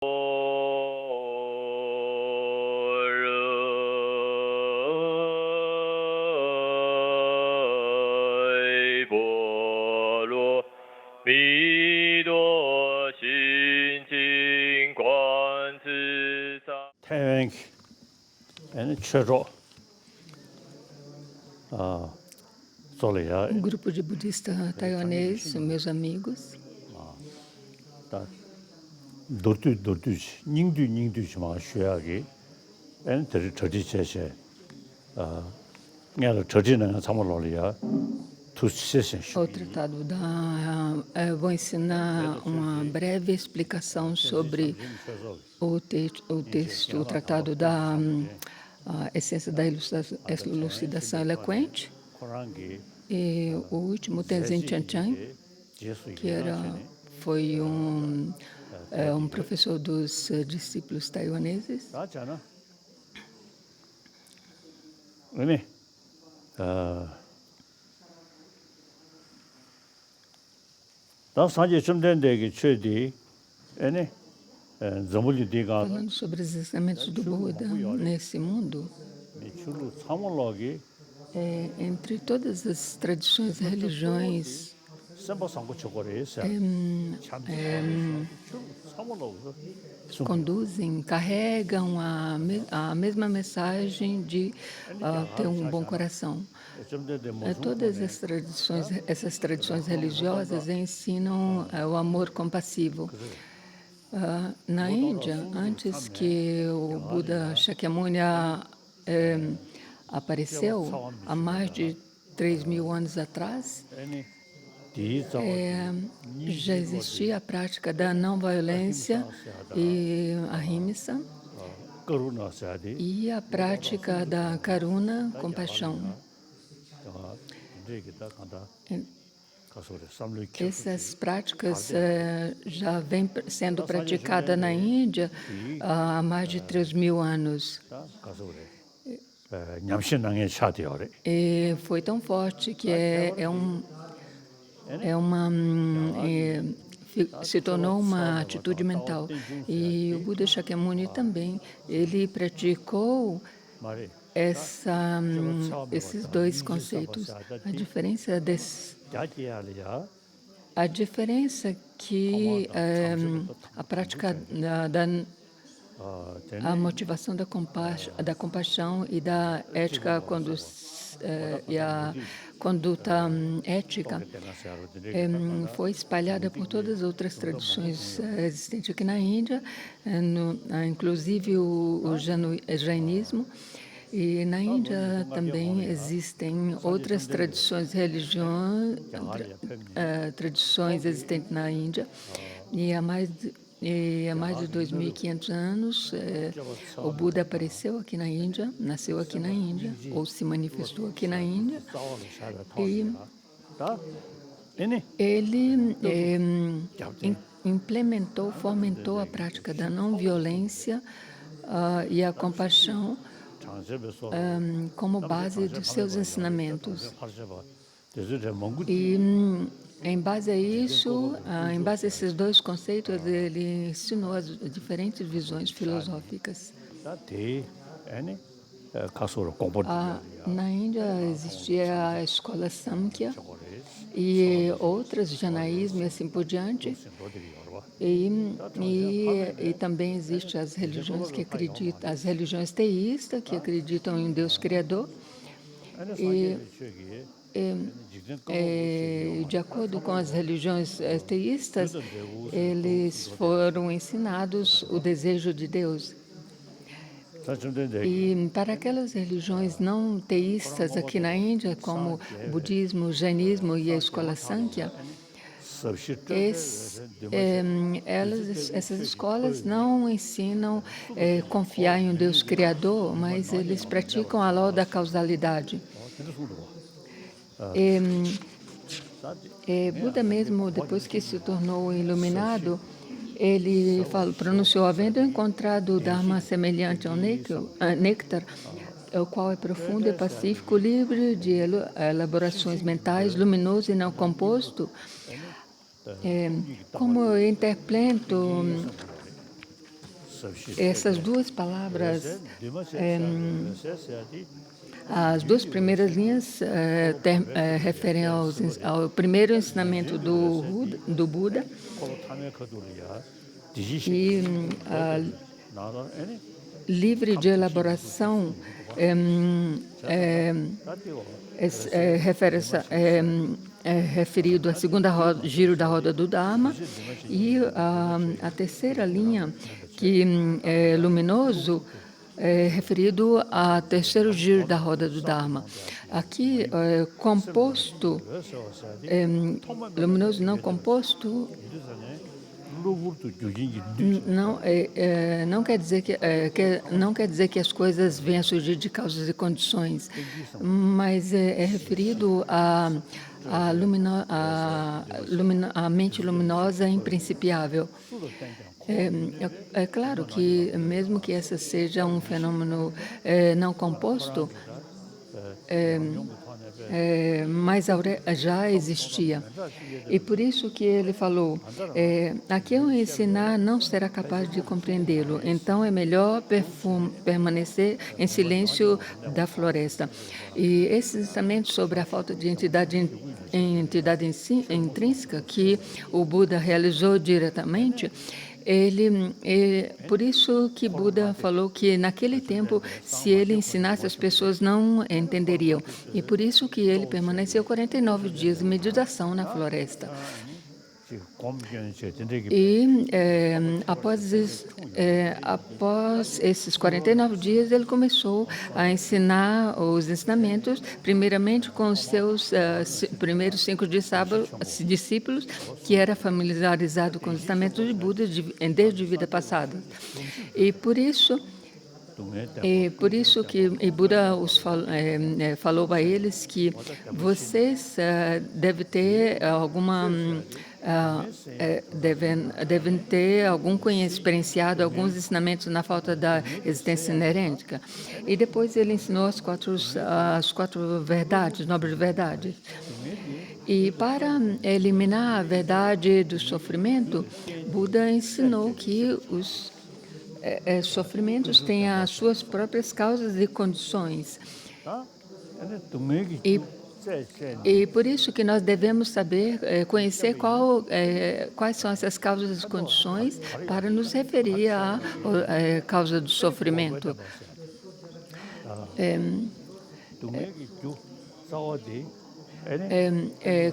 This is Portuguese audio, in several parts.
波罗蜜多心经观自在。 Thank and Chero. Um grupo de budistas taiwaneses, meus amigos, Dortu Ningdu Chima Shuagi, and Terry Cheshe. Near Churchina Samalolia, to session. o tratado vou ensinar uma breve explicação sobre o tratado da essência da elucidação eloquente. E o último, Tenzin Chanchang, que foi um professor dos discípulos taiwaneses. Falando sobre os ensinamentos do Buda nesse mundo, entre todas as tradições e religiões, carregam a mesma mensagem de ter um bom coração. Todas essas tradições religiosas ensinam o amor compassivo. Na Índia, antes que o Buda Shakyamuni apareceu, há mais de 3.000 anos atrás, já existia a prática da não-violência e a ahimsa, e a prática da karuna, compaixão. Essas práticas já vêm sendo praticadas na Índia há mais de 3.000 anos. E foi tão forte que se tornou uma atitude mental. E o Buda Shakyamuni também, ele praticou esses dois conceitos. A diferença que a prática a motivação da compaixão e da ética e a conduta ética foi espalhada por todas as outras tradições existentes aqui na Índia, inclusive o jainismo. E na Índia também existem outras tradições tradições existentes na Índia. E há mais de 2.500 anos, o Buda apareceu aqui na Índia, nasceu aqui na Índia, ou se manifestou aqui na Índia. E ele fomentou a prática da não-violência e a compaixão como base dos seus ensinamentos. E em base a isso, em base a esses dois conceitos, ele ensinou as diferentes visões filosóficas. Na Índia existia a escola Samkhya e outras, Janaísmo e assim por diante. E também existem as religiões as religiões teístas, que acreditam em um Deus Criador. De acordo com as religiões teístas, eles foram ensinados o desejo de Deus. E para aquelas religiões não teístas aqui na Índia, como budismo, jainismo e a escola Sankhya, essas escolas não ensinam confiar em um Deus Criador, mas eles praticam a lei da causalidade. Buda mesmo, depois que se tornou iluminado, ele pronunciou: havendo encontrado o Dharma semelhante ao néctar, o qual é profundo e pacífico, livre de elaborações mentais, luminoso e não composto, como eu interpreto essas duas palavras, as duas primeiras linhas referem ao primeiro ensinamento do Buda e livre de elaboração referido à segunda giro da roda do Dharma, e a terceira linha, que é luminoso, referido ao terceiro giro da roda do Dharma. Aqui, composto, luminoso não composto, não quer dizer não quer dizer que as coisas venham a surgir de causas e condições, mas é referido à mente luminosa imprincipiável. É claro que, mesmo que essa seja um fenômeno não composto, mas já existia. E por isso que ele falou, a quem eu ensinar não será capaz de compreendê-lo, então é melhor permanecer em silêncio da floresta. E esse ensinamento sobre a falta de entidade intrínseca que o Buda realizou diretamente, por isso que Buda falou que naquele tempo, se ele ensinasse, as pessoas não entenderiam. E por isso que ele permaneceu 49 dias de meditação na floresta. E após esses 49 dias, ele começou a ensinar os ensinamentos, primeiramente com os seus primeiros 5 discípulos, que era familiarizado com os ensinamentos de Buda desde vida passada. E por isso que Buda falou a eles que vocês devem ter devem ter experienciado alguns ensinamentos na falta da existência inerente. E depois ele ensinou as quatro verdades, nobres verdades. E para eliminar a verdade do sofrimento, Buda ensinou que os sofrimentos têm as suas próprias causas e condições. E por isso que nós devemos saber, conhecer quais são essas causas e condições para nos referir à causa do sofrimento.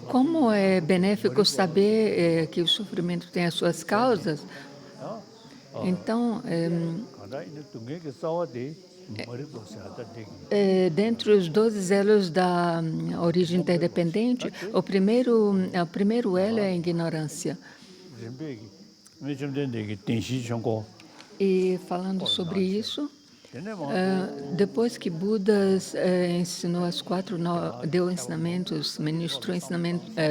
Como é benéfico saber que o sofrimento tem as suas causas, então, dentre os 12 elos da origem interdependente, o primeiro elo é a ignorância. E falando sobre isso, depois que Buda ensinou deu ensinamentos,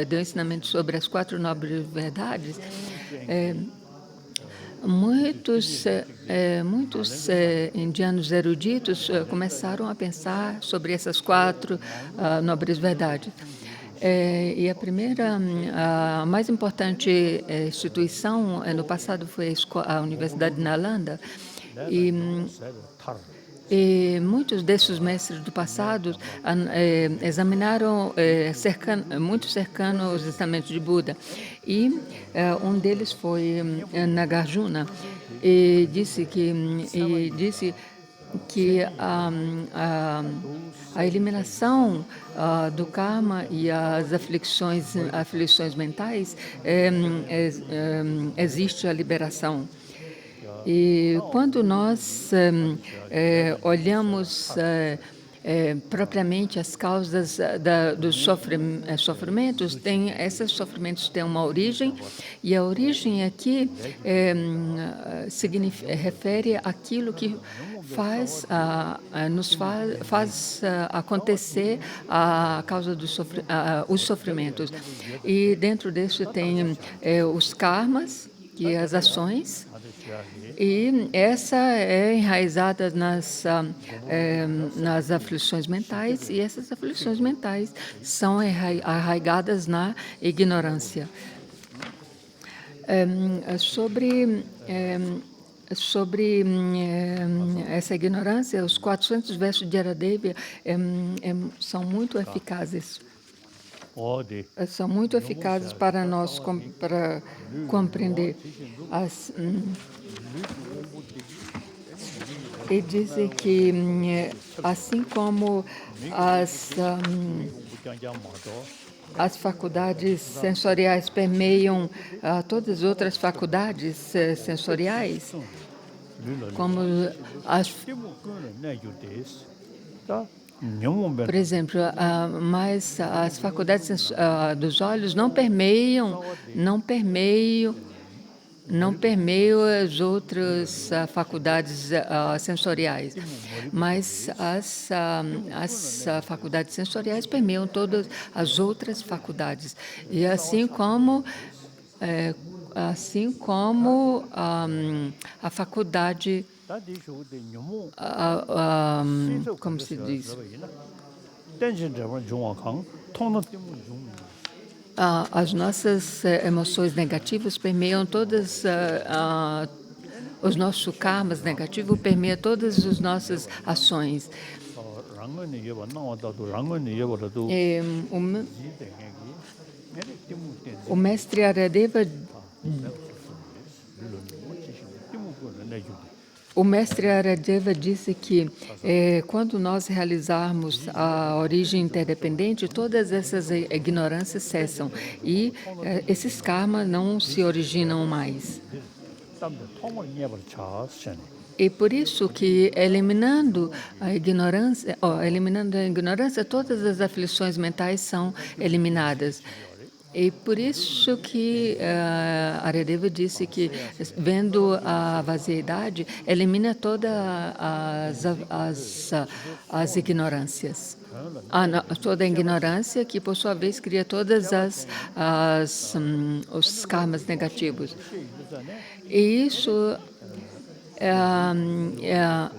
deu ensinamentos sobre as 4 nobres verdades, muitos indianos eruditos começaram a pensar sobre essas 4 nobres verdades. E a mais importante instituição no passado foi a Universidade de Nalanda, e muitos desses mestres do passado examinaram muito cercano os ensinamentos de Buda. E um deles foi Nagarjuna, e disse que a eliminação do karma e as aflições mentais existe a liberação. E quando nós olhamos propriamente as causas dos sofrimentos, esses sofrimentos têm uma origem, e a origem aqui refere àquilo que nos faz acontecer a causa os sofrimentos. E dentro disso tem os karmas, que é as ações, e essa é enraizada nas aflições mentais, e essas aflições mentais são arraigadas na ignorância. Sobre sobre essa ignorância, os 400 versos de Aradevya são muito eficazes. São muito eficazes para nós, para compreender. E dizem que, assim como as faculdades sensoriais permeiam todas as outras faculdades sensoriais, como por exemplo, mas as faculdades dos olhos não permeiam as outras faculdades sensoriais, mas as faculdades sensoriais permeiam todas as outras faculdades. E assim como a faculdade, como se diz? As nossas emoções negativas permeiam todas, os nossos karmas negativos permeiam todas as nossas ações. O mestre Aradeva disse que quando nós realizarmos a origem interdependente, todas essas ignorâncias cessam e esses karmas não se originam mais. E por isso que, eliminando a ignorância, todas as aflições mentais são eliminadas. E por isso que Aradeva disse que, vendo a vaziedade, elimina todas as ignorâncias. Toda a ignorância, que por sua vez cria todas os karmas negativos. E isso,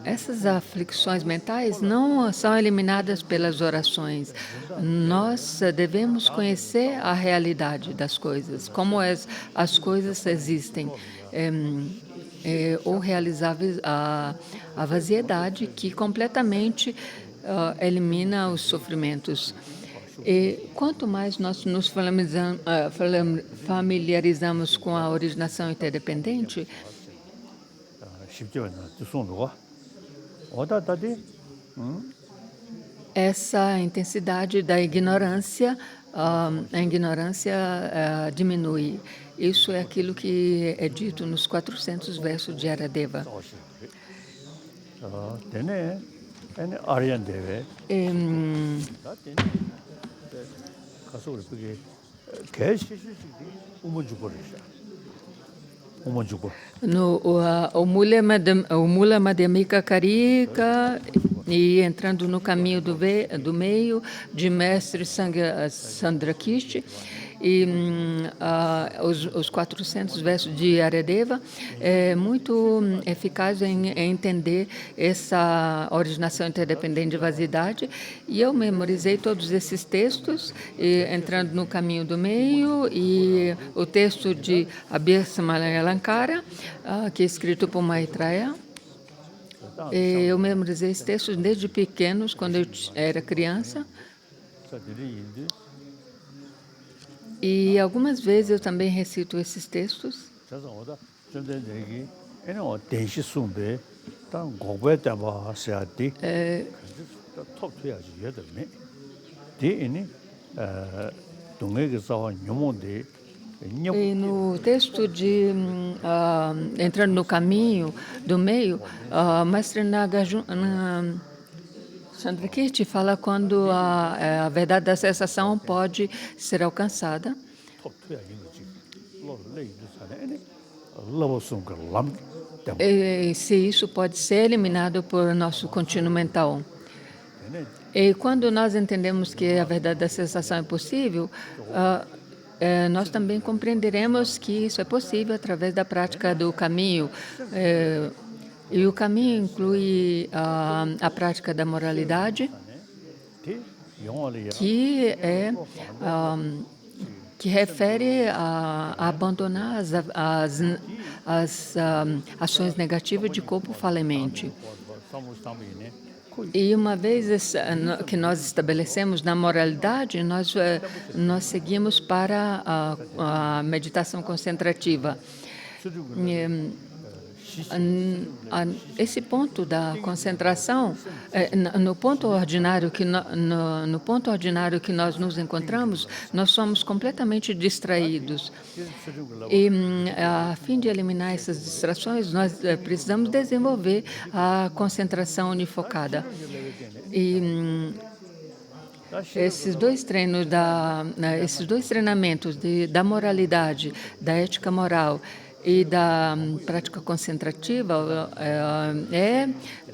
essas aflições mentais não são eliminadas pelas orações. Nós devemos conhecer a realidade das coisas, como as coisas existem, ou realizar a vaziedade, que completamente elimina os sofrimentos. E quanto mais nós nos familiarizamos com a originação interdependente, essa intensidade da ignorância, diminui. Isso é aquilo que é dito nos 400 versos de Aradeva. O Mula Madhyamika Karika, e entrando no caminho do meio de Mestre Sandrakishti, e os 400 versos de Aradeva é muito eficaz em entender essa originação interdependente de vaziedade, e eu memorizei todos esses textos, entrando no caminho do meio, e o texto de Abhyasamalankara, que é escrito por Maitreya. Eu memorizei esses textos desde pequenos, quando eu era criança. E algumas vezes eu também recito esses textos. E no texto de entrando no caminho do meio, Mestre Nagarjuna Chandrakirti fala quando a verdade da cessação pode ser alcançada. E se isso pode ser eliminado por nosso contínuo mental. E quando nós entendemos que a verdade da cessação é possível, nós também compreenderemos que isso é possível através da prática do caminho. E o caminho inclui a prática da moralidade, que é que refere a abandonar as ações negativas de corpo, fala e mente. E uma vez que nós estabelecemos na moralidade, nós seguimos para a meditação concentrativa. Esse ponto da concentração, no ponto ordinário que nós nos encontramos, nós somos completamente distraídos. E a fim de eliminar essas distrações, nós precisamos desenvolver a concentração unifocada. E esses dois treinamentos da moralidade, da ética moral e da prática concentrativa é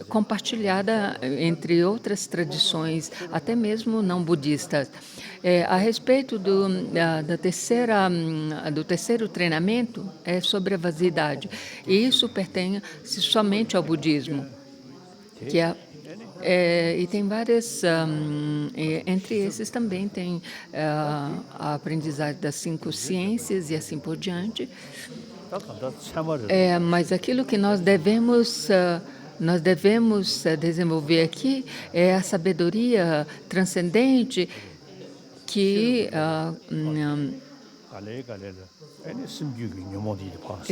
compartilhada entre outras tradições, até mesmo não budistas. A respeito do terceiro treinamento, é sobre a vaziedade. E isso pertence somente ao budismo, que e tem várias, entre esses também tem a aprendizagem das 5 ciências e assim por diante. Mas aquilo que nós devemos desenvolver aqui é a sabedoria transcendente que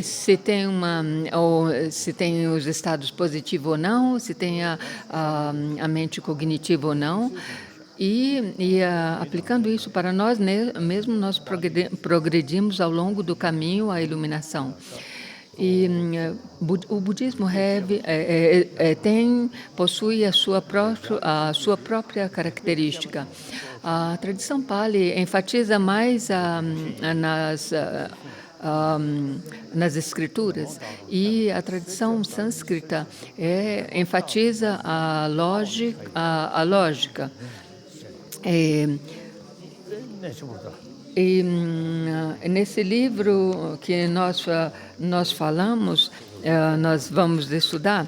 se tem os estados positivos ou não, se tem a mente cognitiva ou não. E aplicando isso para nós mesmos, nós progredimos ao longo do caminho à iluminação. E o budismo possui a sua própria característica. A tradição Pali enfatiza mais nas escrituras, e a tradição sânscrita enfatiza a lógica. E nesse livro que nós falamos, nós vamos estudar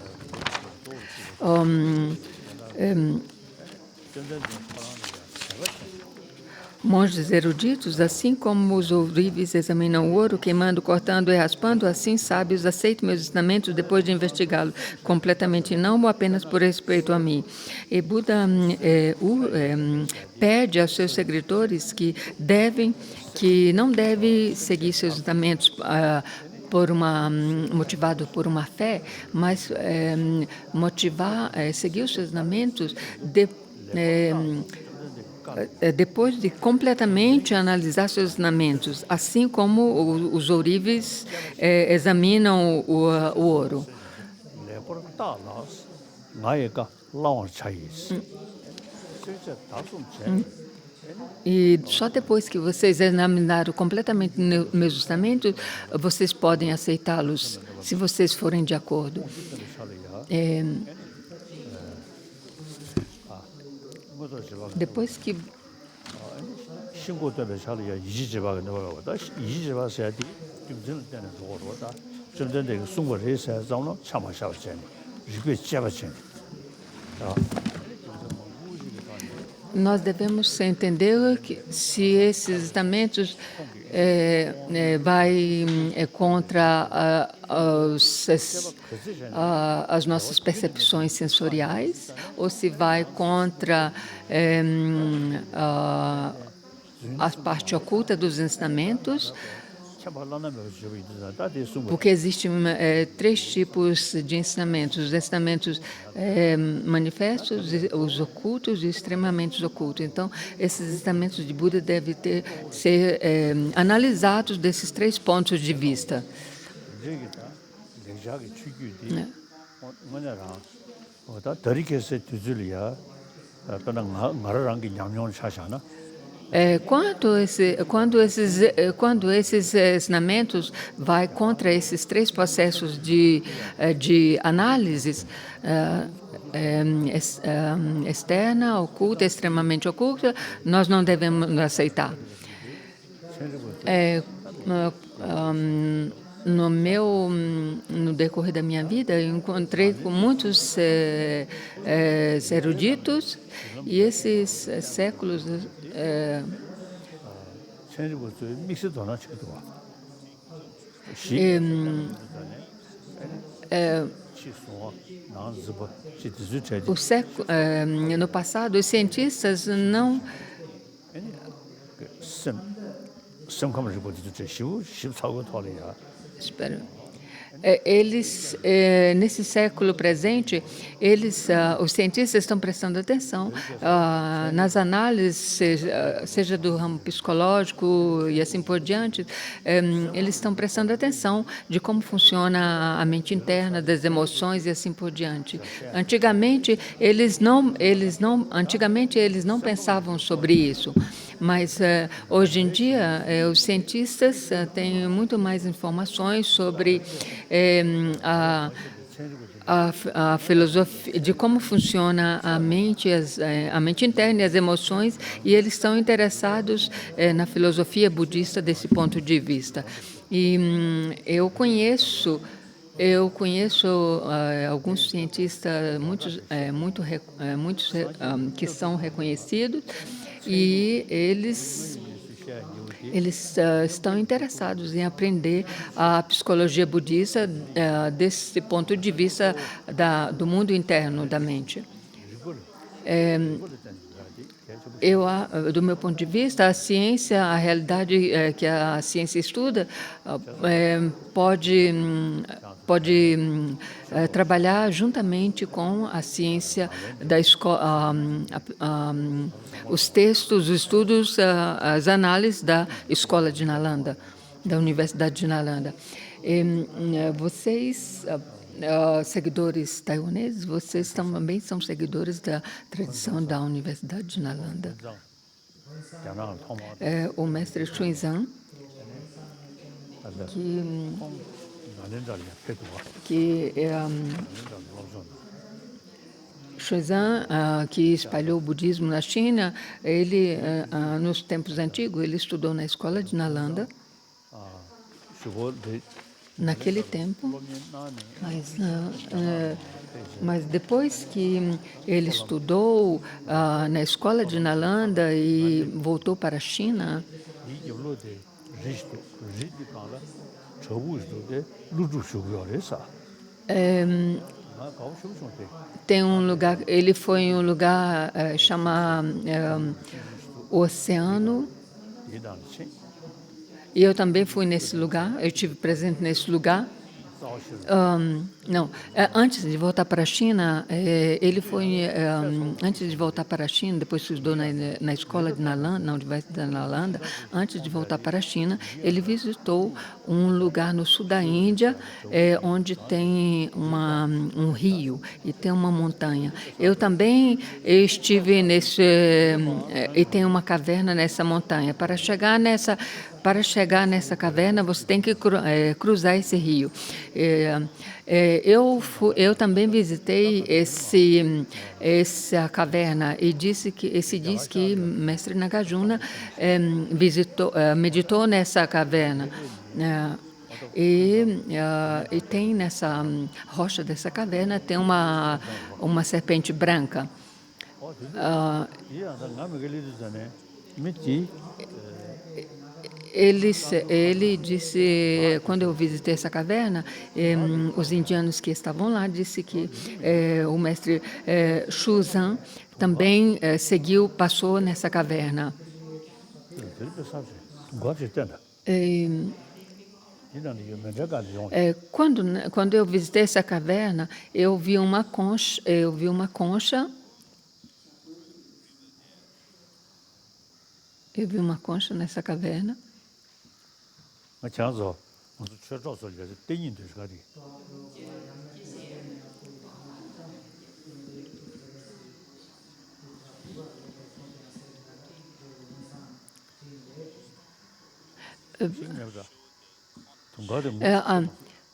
monges eruditos, assim como os ourives examinam o ouro, queimando, cortando e raspando, assim sábios aceitam meus ensinamentos depois de investigá-lo completamente, não apenas por respeito a mim. E Buda pede aos seus seguidores que não devem seguir seus ensinamentos motivado por uma fé, mas seguir os seus ensinamentos depois de completamente analisar seus ensinamentos, assim como os ourives examinam o ouro. E só depois que vocês examinaram completamente meus ensinamentos, vocês podem aceitá-los, se vocês forem de acordo. Depois que nós devemos entender que se esses ensinamentos vai contra as nossas percepções sensoriais, ou se vai contra a parte oculta dos ensinamentos, porque existem 3 tipos de ensinamentos: os ensinamentos manifestos, os ocultos e extremamente ocultos. Então, esses ensinamentos de Buda devem ser analisados desses 3 pontos de vista. Quando esses ensinamentos vai contra esses 3 processos de análise, externa, oculta, extremamente oculta, nós não devemos aceitar. No decorrer da minha vida, eu encontrei com muitos eruditos, e esses séculos 천리고 저 믹스도 하나 치도 와. E, 치소 난 즈버 치즈 체지. no passado, os cientistas não 심 심컴을 보지 저 14고 토리야. espera. Nesse século presente, os cientistas estão prestando atenção nas análises, seja do ramo psicológico e assim por diante, eles estão prestando atenção de como funciona a mente interna, das emoções e assim por diante. Antigamente, eles não pensavam sobre isso. Mas hoje em dia os cientistas têm muito mais informações sobre a filosofia, de como funciona a mente interna e as emoções, e eles estão interessados na filosofia budista desse ponto de vista. E eu conheço alguns cientistas, muitos que são reconhecidos, e eles estão interessados em aprender a psicologia budista desse ponto de vista do mundo interno da mente. Do meu ponto de vista, a ciência, a realidade que a ciência estuda, pode trabalhar juntamente com a ciência da escola, os textos, os estudos, as análises da escola de Nalanda, da Universidade de Nalanda. Vocês, seguidores taiwaneses, vocês também são seguidores da tradição da Universidade de Nalanda. O mestre Xuanzang, Xuanzang, que espalhou o budismo na China, ele, nos tempos antigos, ele estudou na escola de Nalanda, naquele tempo, mas depois que ele estudou na escola de Nalanda e voltou para a China, tem um lugar, ele foi em um lugar chamado Oceano, e eu também fui nesse lugar, eu estive presente nesse lugar. Antes de voltar para a China, ele foi, antes de voltar para a China, depois estudou na escola de Nalanda, na Universidade de Nalanda, antes de voltar para a China, ele visitou um lugar no sul da Índia, onde tem um rio e tem uma montanha. Eu também estive e tem uma caverna nessa montanha. Para chegar nessa caverna, você tem que cruzar esse rio. Eu também visitei essa caverna e diz que mestre Nagarjuna meditou nessa caverna. E tem nessa rocha dessa caverna tem uma serpente branca. Ele disse, quando eu visitei essa caverna, os indianos que estavam lá disse que o mestre Xuanzang também passou nessa caverna. Quando eu visitei essa caverna, eu vi uma concha. Eu vi uma concha nessa caverna.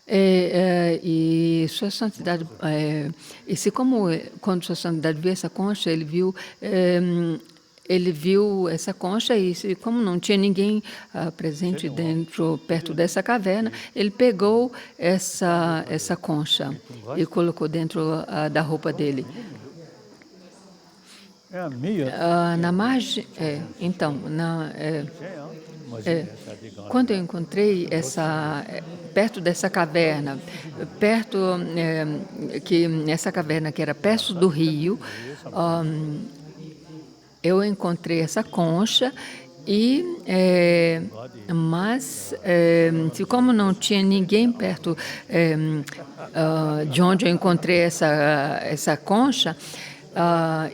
E Sua Santidade, quando Sua Santidade viu essa concha, ele viu essa concha e, como não tinha ninguém presente perto dessa caverna, ele pegou essa concha e colocou dentro da roupa dele. Na margem, então, quando eu encontrei perto dessa caverna, essa caverna que era perto do rio, eu encontrei essa concha mas como não tinha ninguém perto de onde eu encontrei essa concha,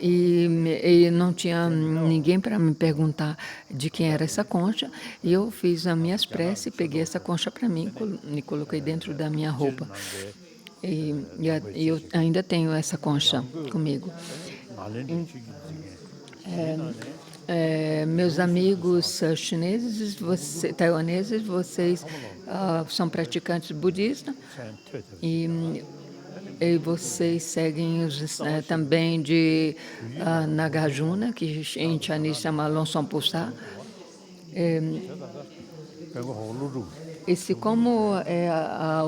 e não tinha ninguém para me perguntar de quem era essa concha, e eu fiz as minhas preces, peguei essa concha para mim e coloquei dentro da minha roupa. E eu ainda tenho essa concha comigo. Meus amigos chineses, taiwaneses, vocês são praticantes budistas e vocês seguem também de Nagarjuna, que em chinês chama Longson Pusa. Como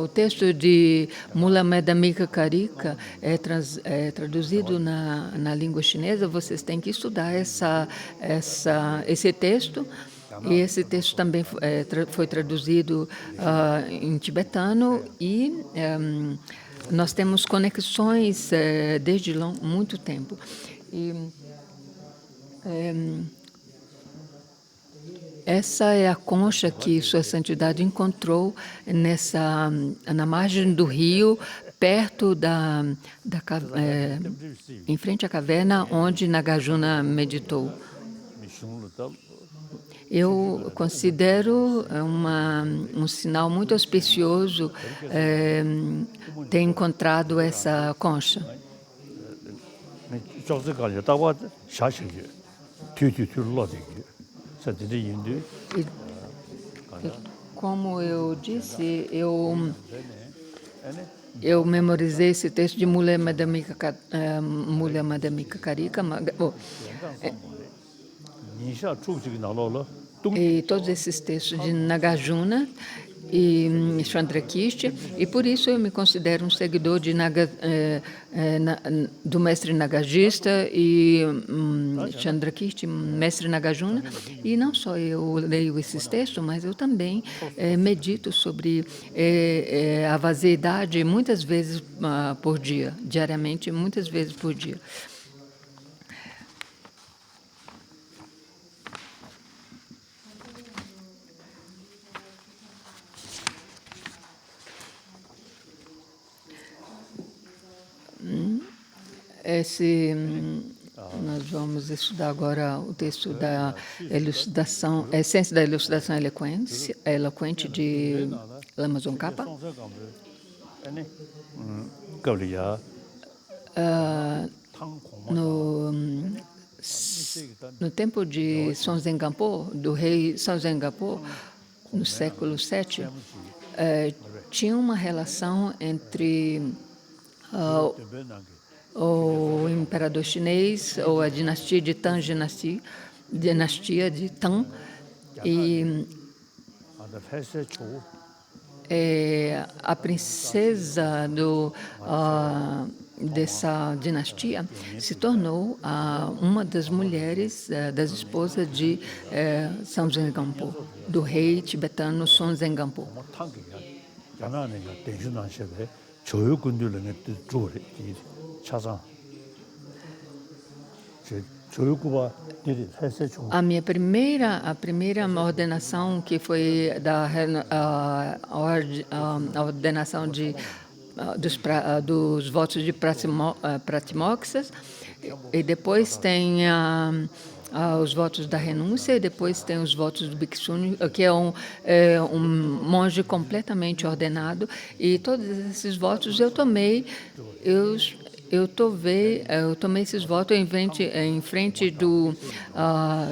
o texto de Mula Madhyamika Karika é traduzido na língua chinesa, vocês têm que estudar esse texto. E esse texto também foi traduzido em tibetano e nós temos conexões desde muito tempo. Essa é a concha que Sua Santidade encontrou na margem do rio, perto em frente à caverna onde Nagarjuna meditou. Eu considero um sinal muito auspicioso ter encontrado essa concha. Como eu disse, eu memorizei esse texto de Mula Madhyamika Karika, e todos esses textos de Nagarjuna e Chandrakirti, e por isso eu me considero um seguidor do mestre Nagarjista e Chandrakirti, mestre Nagarjuna, e não só eu leio esses textos, mas eu também medito sobre a vaziedade muitas vezes por dia, diariamente, muitas vezes por dia. Nós vamos estudar agora o texto da elucidação, a essência da elucidação eloquente de Lama Tsongkhapa. No tempo de Sonzen Gampo, do rei Sonzen Gampo, no século VII, tinha uma relação entre o imperador chinês, ou a dinastia de Tang, dinastia de Tang, e a princesa dessa dinastia se tornou uma das mulheres, das esposas de Sonzen Gampo, do rei tibetano Sonzen Gampo. A primeira ordenação, que foi a ordenação dos votos de Pratimoksas, e depois tem os votos da renúncia, e depois tem os votos do Bhikshuni, que é um monge completamente ordenado, e todos esses votos eu tomei. Eu tomei esses votos em frente do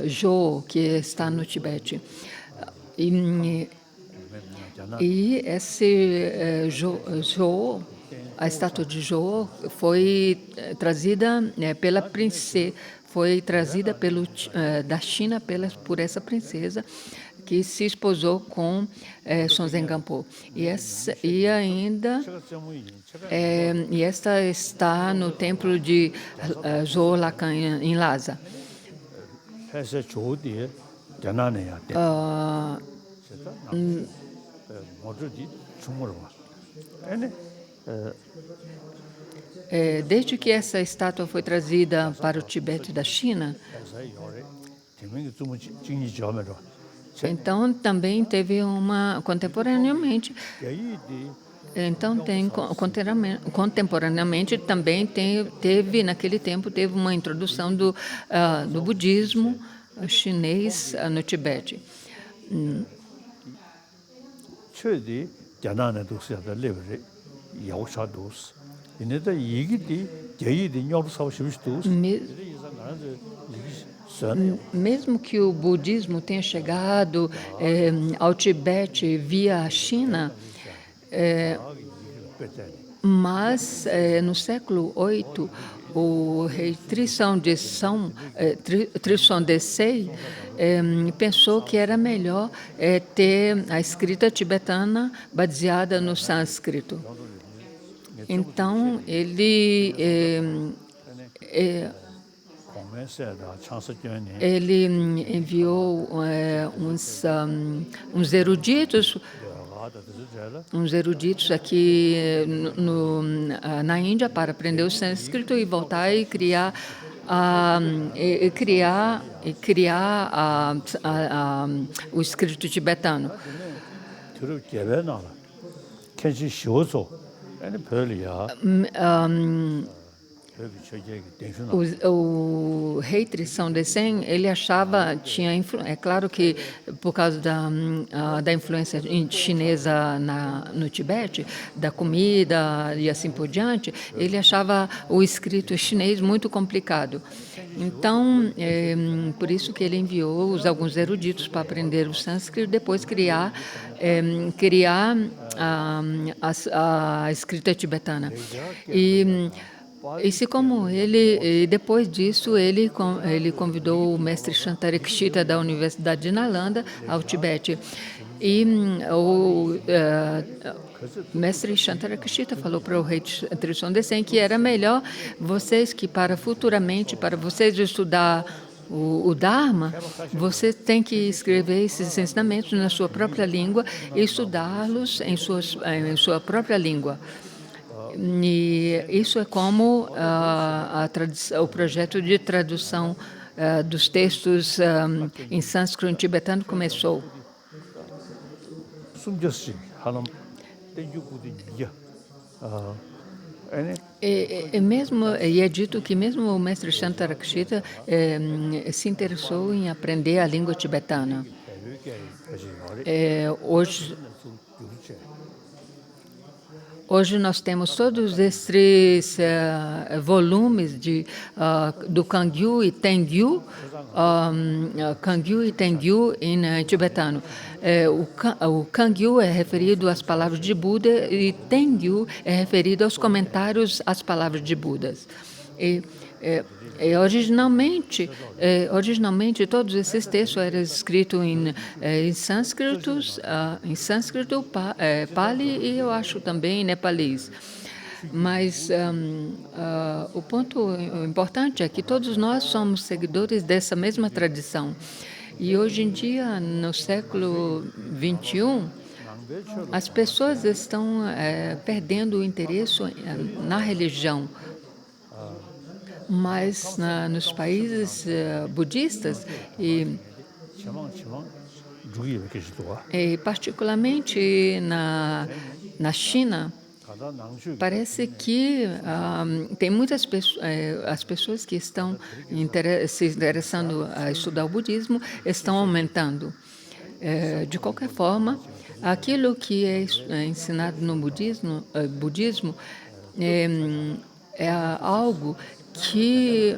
Jo, que está no Tibete. E esse Jo, a estátua de Jo, foi trazida pela princesa, da China por essa princesa, que se esposou com Sonzen Gampo. E ainda e esta está no templo de Zoe Lacan em Lhasa. 회사 조디에 전환해야 돼. 뭐지? 중물어 봐. 아니, Desde que essa estátua foi trazida para o Tibete da China, 회사 요래 대명이 좀 진이 점으로. então também teve contemporaneamente. 여의디 Então contemporaneamente também teve naquele tempo uma introdução do budismo chinês no Tibete. 최대 전환에도 쓰다 레벨이 야오샤도스. 이내다 얘기디 여의디 녀르사고 싶지도. Mesmo que o budismo tenha chegado ao Tibete via a China, mas no século VIII, o rei Trisong Desai pensou que era melhor ter a escrita tibetana baseada no sânscrito. Então, ele enviou uns eruditos aqui na Índia para aprender o sânscrito e voltar e criar o escrito tibetano. O rei Trisong Desai, ele achava, é claro que por causa da influência chinesa no Tibete, da comida e assim por diante, ele achava o escrito chinês muito complicado. Então, por isso que ele enviou alguns eruditos para aprender o sânscrito e depois criar a escrita tibetana. Depois disso, ele convidou o mestre Shantarakshita da Universidade de Nalanda ao Tibete. E o mestre Shantarakshita falou para o rei Trisong Desai que era melhor futuramente, para vocês estudar o Dharma, você tem que escrever esses ensinamentos na sua própria língua e estudá-los em sua própria língua. E isso é como o projeto de tradução dos textos em sânscrito tibetano começou. E é dito que mesmo o mestre Shantarakshita se interessou em aprender a língua tibetana. Hoje nós temos todos esses volumes do Kangyu e Tengyu, em tibetano. O Kangyu é referido às palavras de Buda e Tengyu é referido aos comentários às palavras de Buda. Originalmente todos esses textos eram escritos em sânscrito, Pali e eu acho também em nepalês. Mas o ponto importante é que todos nós somos seguidores dessa mesma tradição. E hoje em dia, no século XXI, as pessoas estão perdendo o interesse na religião. Mas nos países budistas e particularmente na China, parece que tem muitas pessoas, as pessoas que estão se interessando a estudar o budismo estão aumentando. De qualquer forma, aquilo que é ensinado no budismo é algo que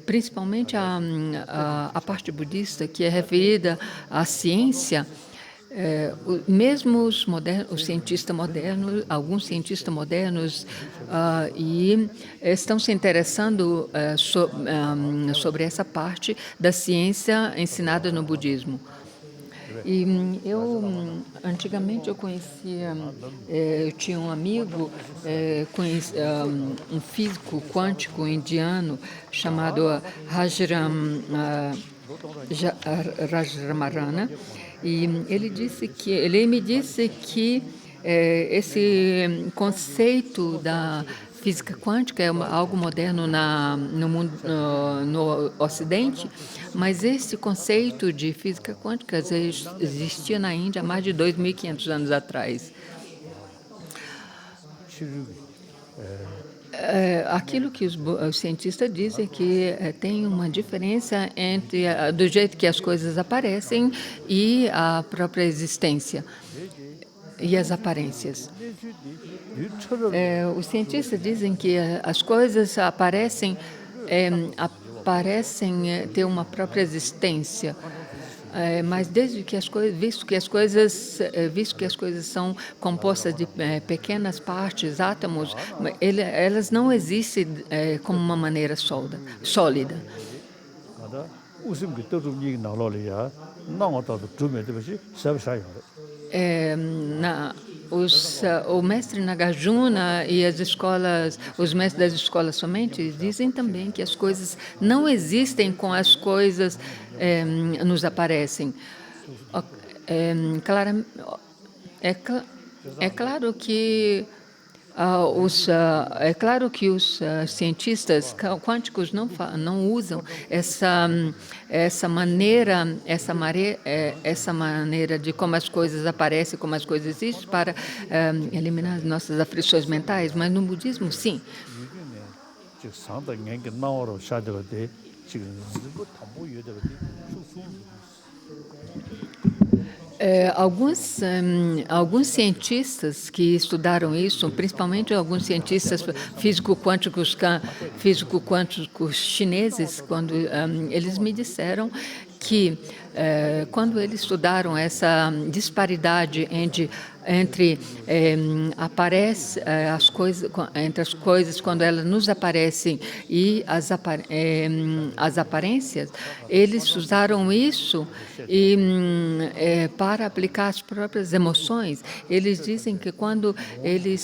principalmente a parte budista que é referida à ciência, Mesmo os cientistas modernos, alguns cientistas modernos, e estão se interessando sobre essa parte da ciência ensinada no budismo. E antigamente eu conhecia, eu tinha um amigo, um físico quântico indiano chamado Rajramarana, e ele me disse que esse conceito da física quântica é algo moderno no mundo, no Ocidente, mas esse conceito de física quântica existia na Índia há mais de 2.500 anos atrás. Aquilo que os cientistas dizem é que tem uma diferença entre do jeito que as coisas aparecem e a própria existência e as aparências. Os cientistas dizem que as coisas aparecem ter uma própria existência, mas visto que as coisas são compostas de pequenas partes, átomos, elas não existem como uma maneira sólida. O mestre Nagarjuna e os mestres das escolas somente dizem também que as coisas não existem com as coisas nos aparecem. É claro que os cientistas quânticos não usam essa maneira de como as coisas aparecem, como as coisas existem, para eliminar as nossas aflições mentais, mas no budismo, sim. Alguns cientistas que estudaram isso, principalmente alguns cientistas físico-quânticos chineses, quando eles me disseram que quando eles estudaram essa disparidade entre as coisas quando elas nos aparecem e as aparências, eles usaram isso para aplicar as próprias emoções. Eles dizem que quando ele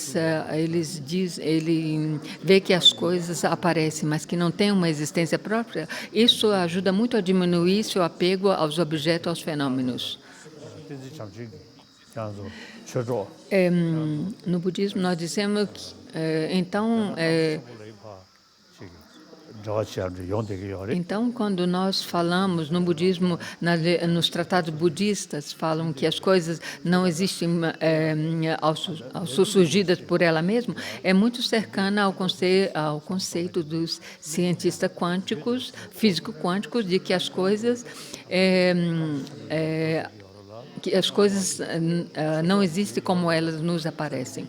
vê que as coisas aparecem, mas que não têm uma existência própria, isso ajuda muito a diminuir seu apego aos objetos, aos fenômenos. No budismo, nós dizemos que, então, quando nós falamos no budismo, nos tratados budistas, falam que as coisas não existem surgidas por ela mesma, é muito cercana ao conceito dos cientistas quânticos, físico-quânticos, de que as coisas não existem como elas nos aparecem.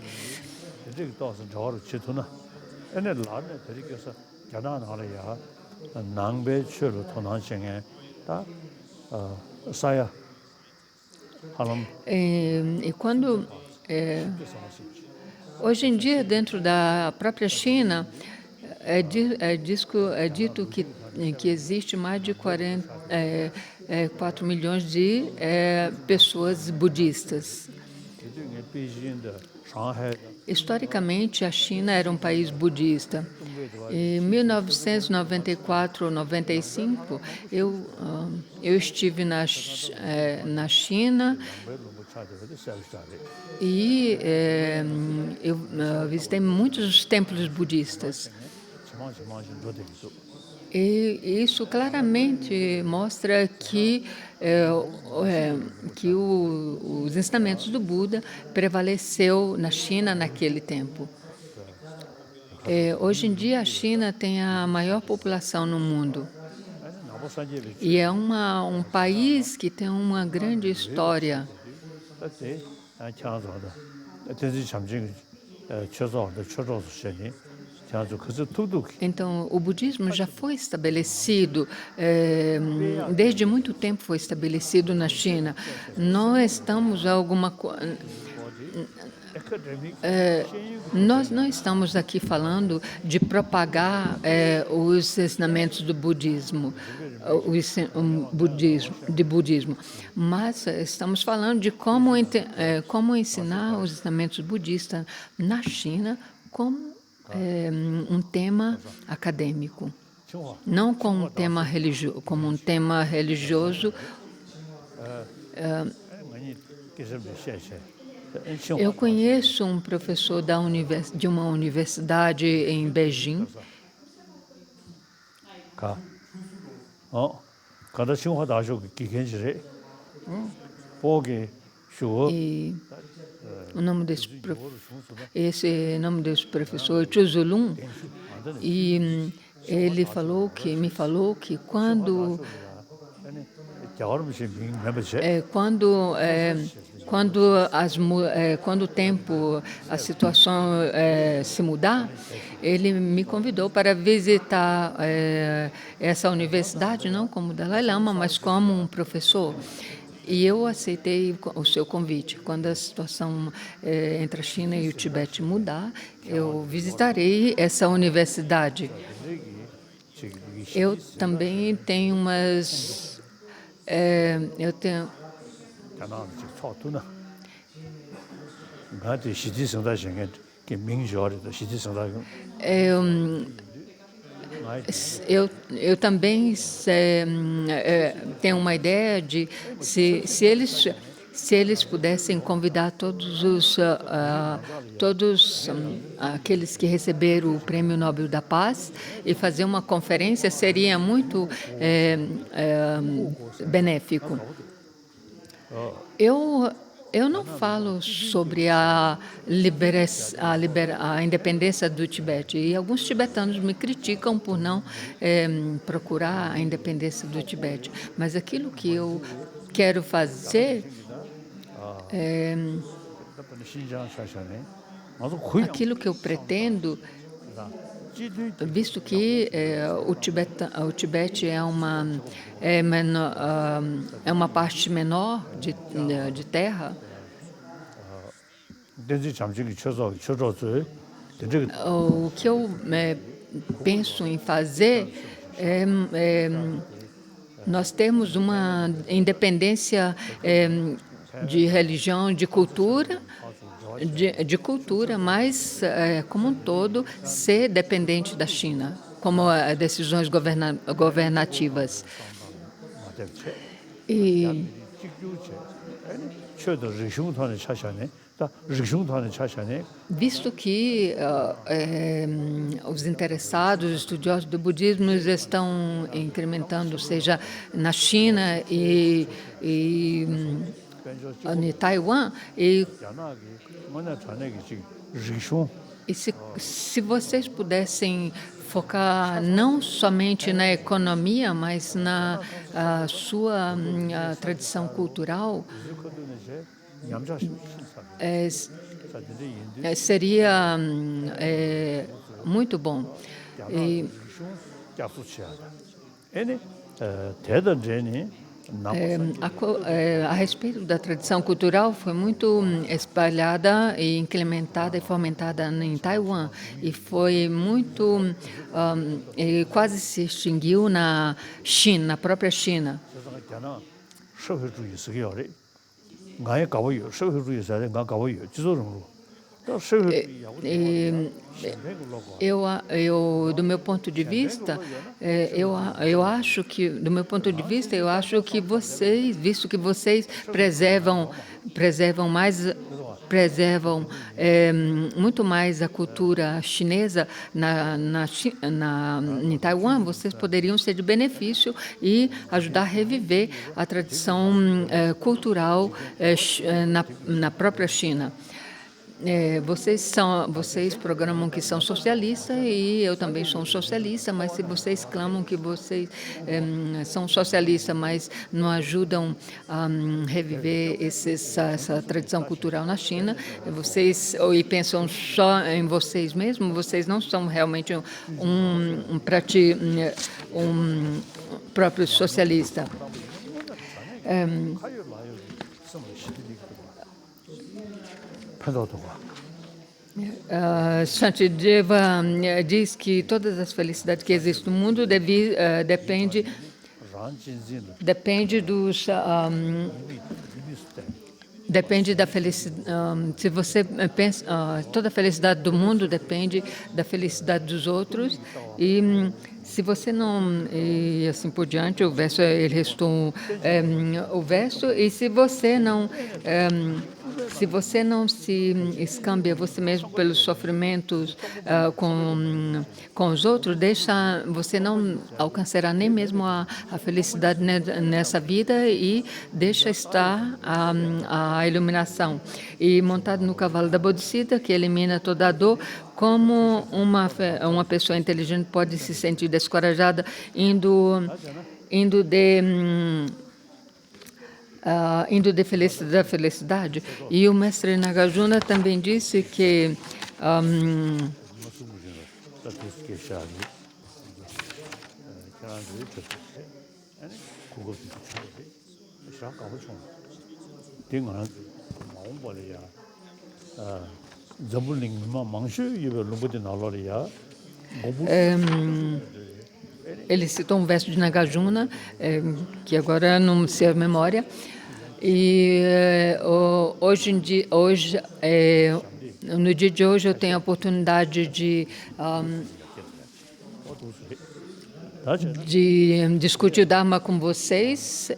Hoje em dia, dentro da própria China, é dito que existe mais de 4 milhões de pessoas budistas. Historicamente, a China era um país budista. Em 1994 ou 95, eu estive na China e eu visitei muitos templos budistas. E isso claramente mostra que os ensinamentos do Buda prevaleceu na China naquele tempo. Hoje em dia, a China tem a maior população no mundo. E é um país que tem uma grande história. 자주 그저 툭툭 Então, o budismo já foi estabelecido, desde muito tempo foi estabelecido na China. Nós estamos 에카데믹 nós não estamos aqui falando de propagar os ensinamentos do budismo, budismo, mas estamos falando de como ensinar os ensinamentos budistas na China como um tema acadêmico, 정화 não como um tema religioso. 많이 계속 셰셰 Eu conheço um professor de uma universidade em Beijing, 가 가다 정화 다쇼 기겐지레 보게 쇼 e o nome desse professor é Chuzulun, e ele me falou que quando 자얼음시 멤버십 quando o tempo, a situação se mudar, ele me convidou para visitar essa universidade, não como Dalai Lama, mas como um professor. E eu aceitei o seu convite. Quando a situação entre a China e o Tibete mudar, eu visitarei essa universidade. Eu também tenho 자나 초투나 가디 시지성다 생게 게 민주어리도 시지성다 eu também tenho uma ideia de se eles pudessem convidar todos aqueles que receberam o Prêmio Nobel da Paz e fazer uma conferência, seria muito benéfico. Eu não falo sobre a independência do Tibete, e alguns tibetanos me criticam por não procurar a independência do Tibete. Mas aquilo que eu quero fazer, aquilo que eu pretendo, visto que o Tibete é uma parte menor de terra, o que eu penso em fazer nós temos uma independência de religião, de cultura, mas, como um todo, ser dependente da China, como decisões governativas. E visto que os interessados, os estudiosos do budismo estão incrementando, seja na China e em Taiwan, e se vocês pudessem focar não somente na economia, mas na sua tradição cultural, seria muito bom. E, a respeito da tradição cultural, foi muito espalhada e implementada e fomentada em Taiwan, e foi muito e quase se extinguiu na China, na própria China. Do meu ponto de vista, eu acho que vocês, visto que vocês preservam muito mais a cultura chinesa em Taiwan, vocês poderiam ser de benefício e ajudar a reviver a tradição cultural na própria China. vocês programam que são socialistas e eu também sou um socialista, mas se vocês clamam que vocês são socialistas, mas não ajudam a reviver essa tradição cultural na China, e pensam só em vocês mesmos, vocês não são realmente um próprio socialista. Shantideva diz que todas as felicidades que existem no mundo depende da felicidade. Se você pensa, toda a felicidade do mundo depende da felicidade dos outros e se você não e assim por diante, o verso ele restou o verso e se você não se escambia você mesmo pelos sofrimentos com os outros, você não alcançará nem mesmo a felicidade nessa vida e deixa estar a iluminação. E montado no cavalo da Bodhisattva, que elimina toda a dor, como uma pessoa inteligente pode se sentir descorajada indo de felicidade. E o mestre Nagarjuna também disse que ele citou um verso de Nagarjuna, que agora não sei a memória, e no dia de hoje eu tenho a oportunidade de discutir o Dharma com vocês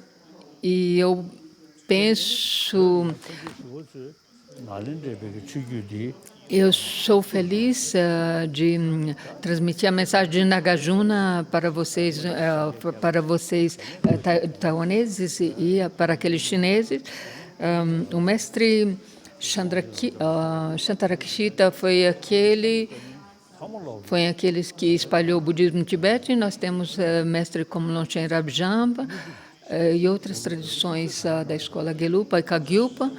e eu penso, eu sou feliz de transmitir a mensagem de Nagarjuna para vocês taiwaneses e para aqueles chineses. O mestre Shantarakshita foi aquele que espalhou o budismo no Tibete. Nós temos mestres como Longchen Rabjamba e outras tradições da escola Gelupa e Kagyupa.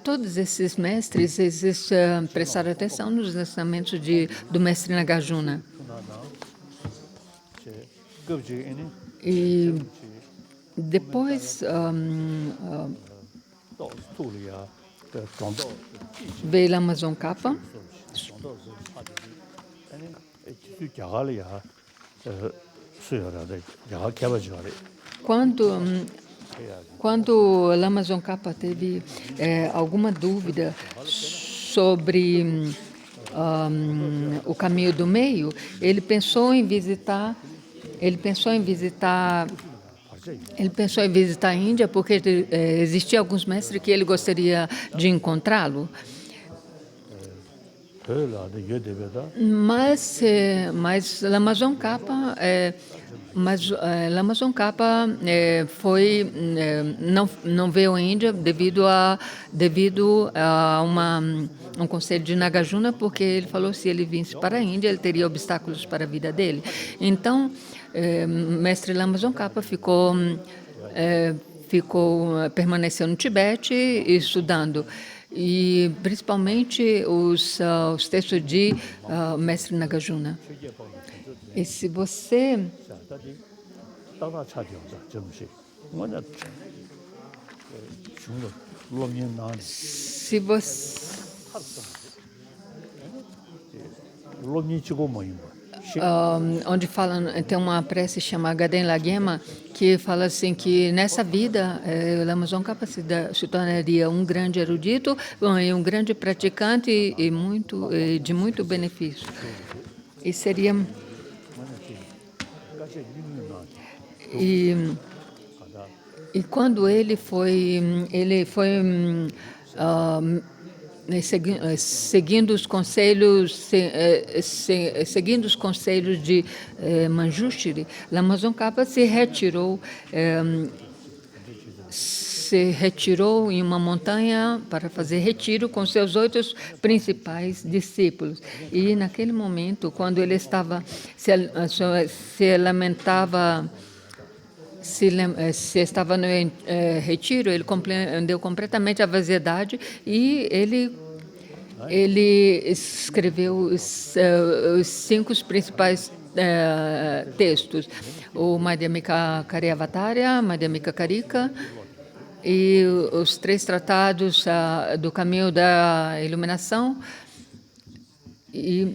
Todos esses mestres prestaram atenção nos ensinamentos do mestre Nagarjuna. E depois veio Lama Tsongkhapa. Quando Lama Tsongkhapa teve alguma dúvida sobre o caminho do meio, ele pensou em visitar a Índia porque existiam alguns mestres que ele gostaria de encontrá-lo. Mas Lama Tsongkhapa não veio à Índia devido a um conselho de Nagarjuna, porque ele falou que se ele visse para a Índia, ele teria obstáculos para a vida dele. Então, mestre Lama Tsongkhapa permaneceu no Tibete estudando, e principalmente os textos de mestre Nagarjuna. E se você onde fala, tem uma prece chamada Gaden Lagema, que fala assim que nessa vida Lama Tsongkhapa se tornaria um grande erudito e um grande praticante e de muito benefício. E seria e quando ele foi seguindo os conselhos de Manjushri, Lama Tsongkhapa se retirou se retirou em uma montanha para fazer retiro com seus 8 principais discípulos. E naquele momento, quando ele estava se lamentava, se estava no retiro, ele compreendeu completamente a vaziedade e ele escreveu os 5 principais textos: o Madhyamika Karyavattarya, Madhyamika Karika, e os 3 tratados do caminho da iluminação, e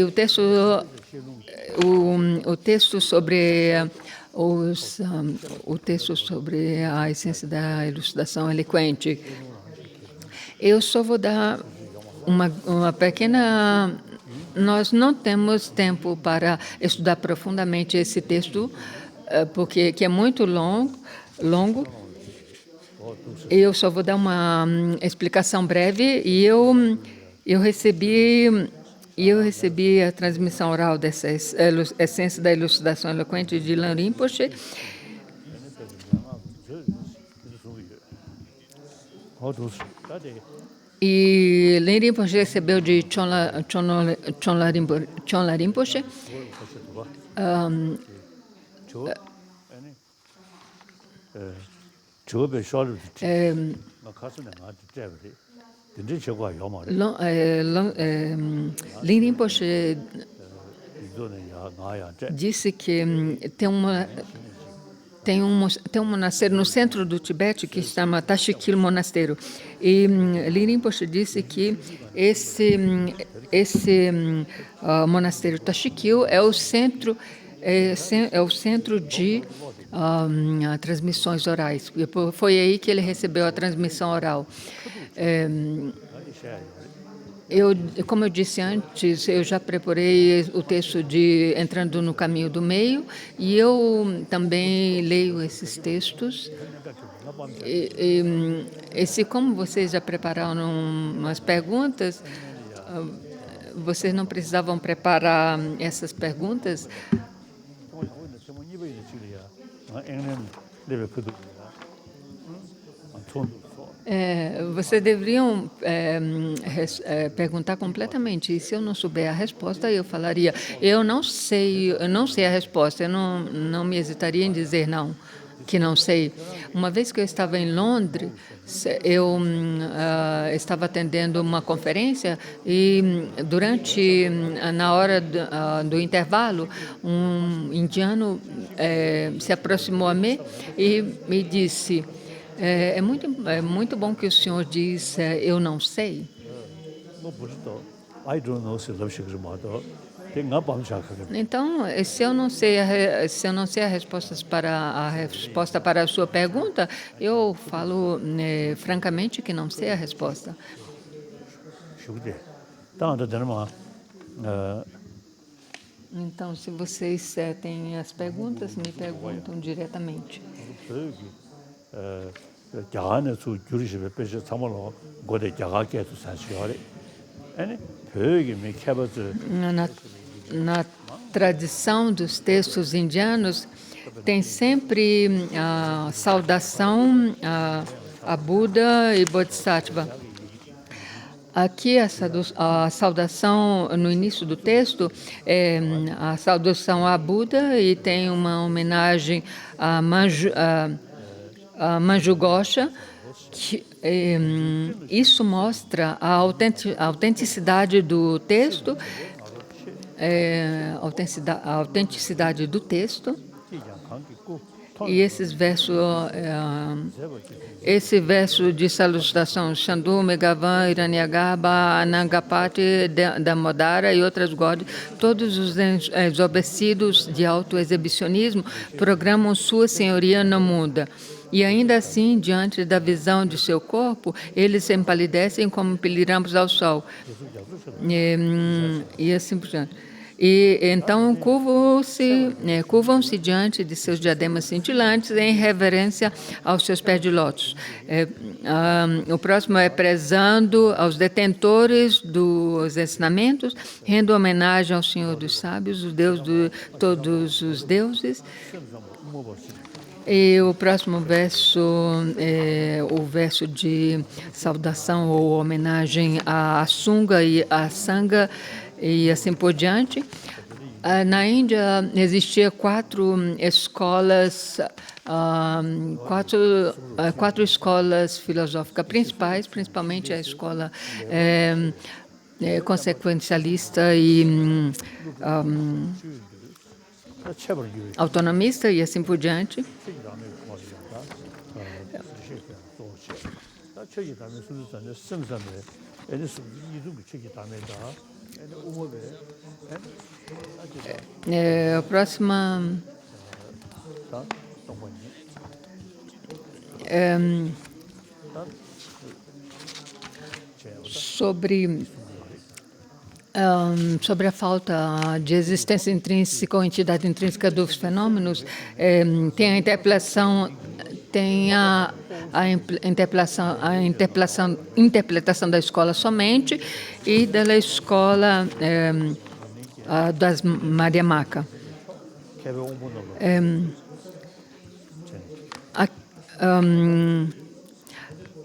o texto sobre o texto sobre a essência da elucidação eloquente. Eu só vou dar uma pequena... Nós não temos tempo para estudar profundamente esse texto, porque que é muito longo. Eu só vou dar uma explicação breve. E eu recebi a transmissão oral dessa essência da elucidação eloquente de Lan Rinpoche. E Lan Rinpoche recebeu de Chonla Rinpoche. Lan Rinpoche disse que tem um monastério no centro do Tibete que se chama Tashikil Monasteiro. E Lan Rinpoche disse que esse monastério Tashikil é o centro de transmissões orais. Foi aí que ele recebeu a transmissão oral. Como eu disse antes, eu já preparei o texto de Entrando no Caminho do Meio, e eu também leio esses textos. Se como vocês já prepararam umas perguntas, vocês não precisavam preparar essas perguntas. Vocês deveriam perguntar completamente. E se eu não souber a resposta, eu falaria: eu não sei a resposta. Eu não me hesitaria em dizer não, que não sei. Uma vez que eu estava em Londres, eu estava atendendo uma conferência e na hora do intervalo, um indiano se aproximou a mim e me disse: é muito bom que o senhor diz eu não sei. Então, se eu não sei a resposta para a sua pergunta, eu falo francamente que não sei a resposta. Então, se vocês têm as perguntas, me perguntam diretamente. Na tradição dos textos indianos, tem sempre a saudação a Buda e Bodhisattva. Aqui, a saudação no início do texto é a saudação a Buda, e tem uma homenagem a Manju Gosha. Isso mostra a autenticidade do texto, a autenticidade do texto. E esse verso de salutação, Chandu, Megavan, Hiranyagarbha, Anangapati, Damodara e outras godes, todos os exorbidos de autoexibicionismo programam sua senhoria no mundo. E ainda assim, diante da visão de seu corpo, eles se empalidecem como pililampos ao sol. E assim por diante. E então curvam-se diante de seus diademas cintilantes em reverência aos seus pés de lótus. O próximo é prezando aos detentores dos ensinamentos, rendo homenagem ao Senhor dos Sábios, o Deus de todos os deuses. E o próximo verso é o verso de saudação ou homenagem à Sunga e à Sangha e assim por diante. Na Índia existia 4 escolas, quatro escolas filosóficas principais, principalmente a escola consequencialista e autonomista e assim por diante. A próxima sobre a falta de existência intrínseca ou entidade intrínseca dos fenômenos, tem a interpretação da escola somente e da escola das Madhyamaka.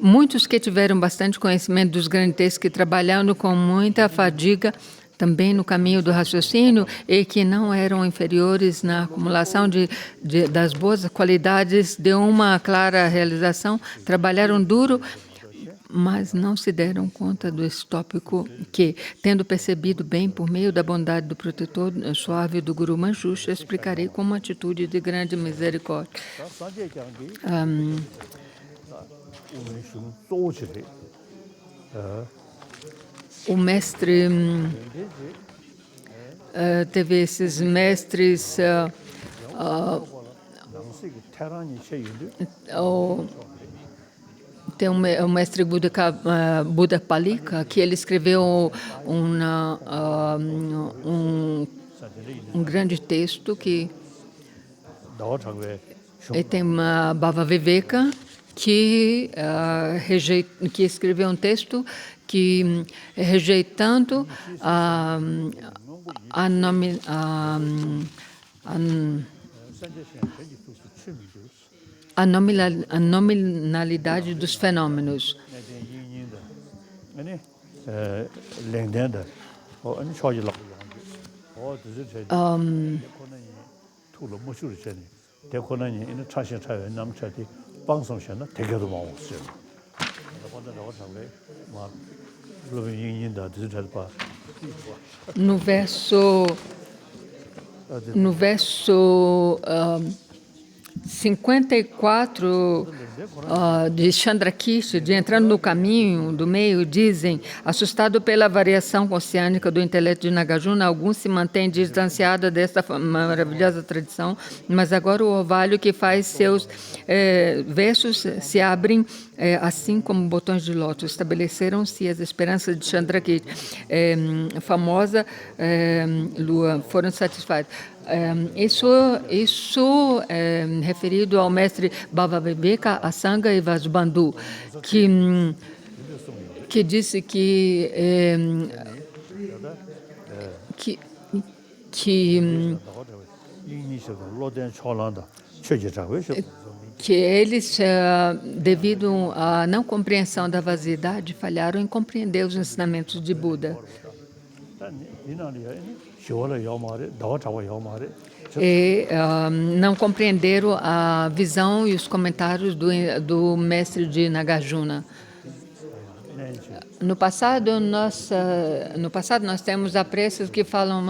Muitos que tiveram bastante conhecimento dos grandes textos, que trabalharam com muita fadiga também no caminho do raciocínio e que não eram inferiores na acumulação das boas qualidades de uma clara realização, trabalharam duro, mas não se deram conta desse tópico que, tendo percebido bem por meio da bondade do protetor suave do Guru Manjushri, explicarei com uma atitude de grande misericórdia. O mestre teve esses mestres tem um mestre Buddha Palika, que ele escreveu um grande texto que tem uma Bhava Viveka, que escreveu um texto que, rejeitando a nominalidade dos fenômenos. No verso 54 de Chandrakirti, de Entrando no Caminho do Meio, dizem: assustado pela variação oceânica do intelecto de Nagarjuna, alguns se mantêm distanciados desta maravilhosa tradição, mas agora o orvalho que faz seus versos se abrem assim como botões de lótus. Estabeleceram-se as esperanças de Chandrakirti, famosa lua, foram satisfeitas. Isso é referido ao mestre Bhava Viveka, a Sangha e Vasubandhu, que disse que eles, devido à não compreensão da vaziedade, falharam em compreender os ensinamentos de Buda. E não compreenderam a visão e os comentários do mestre de Nagarjuna. No passado nós temos a prece que falam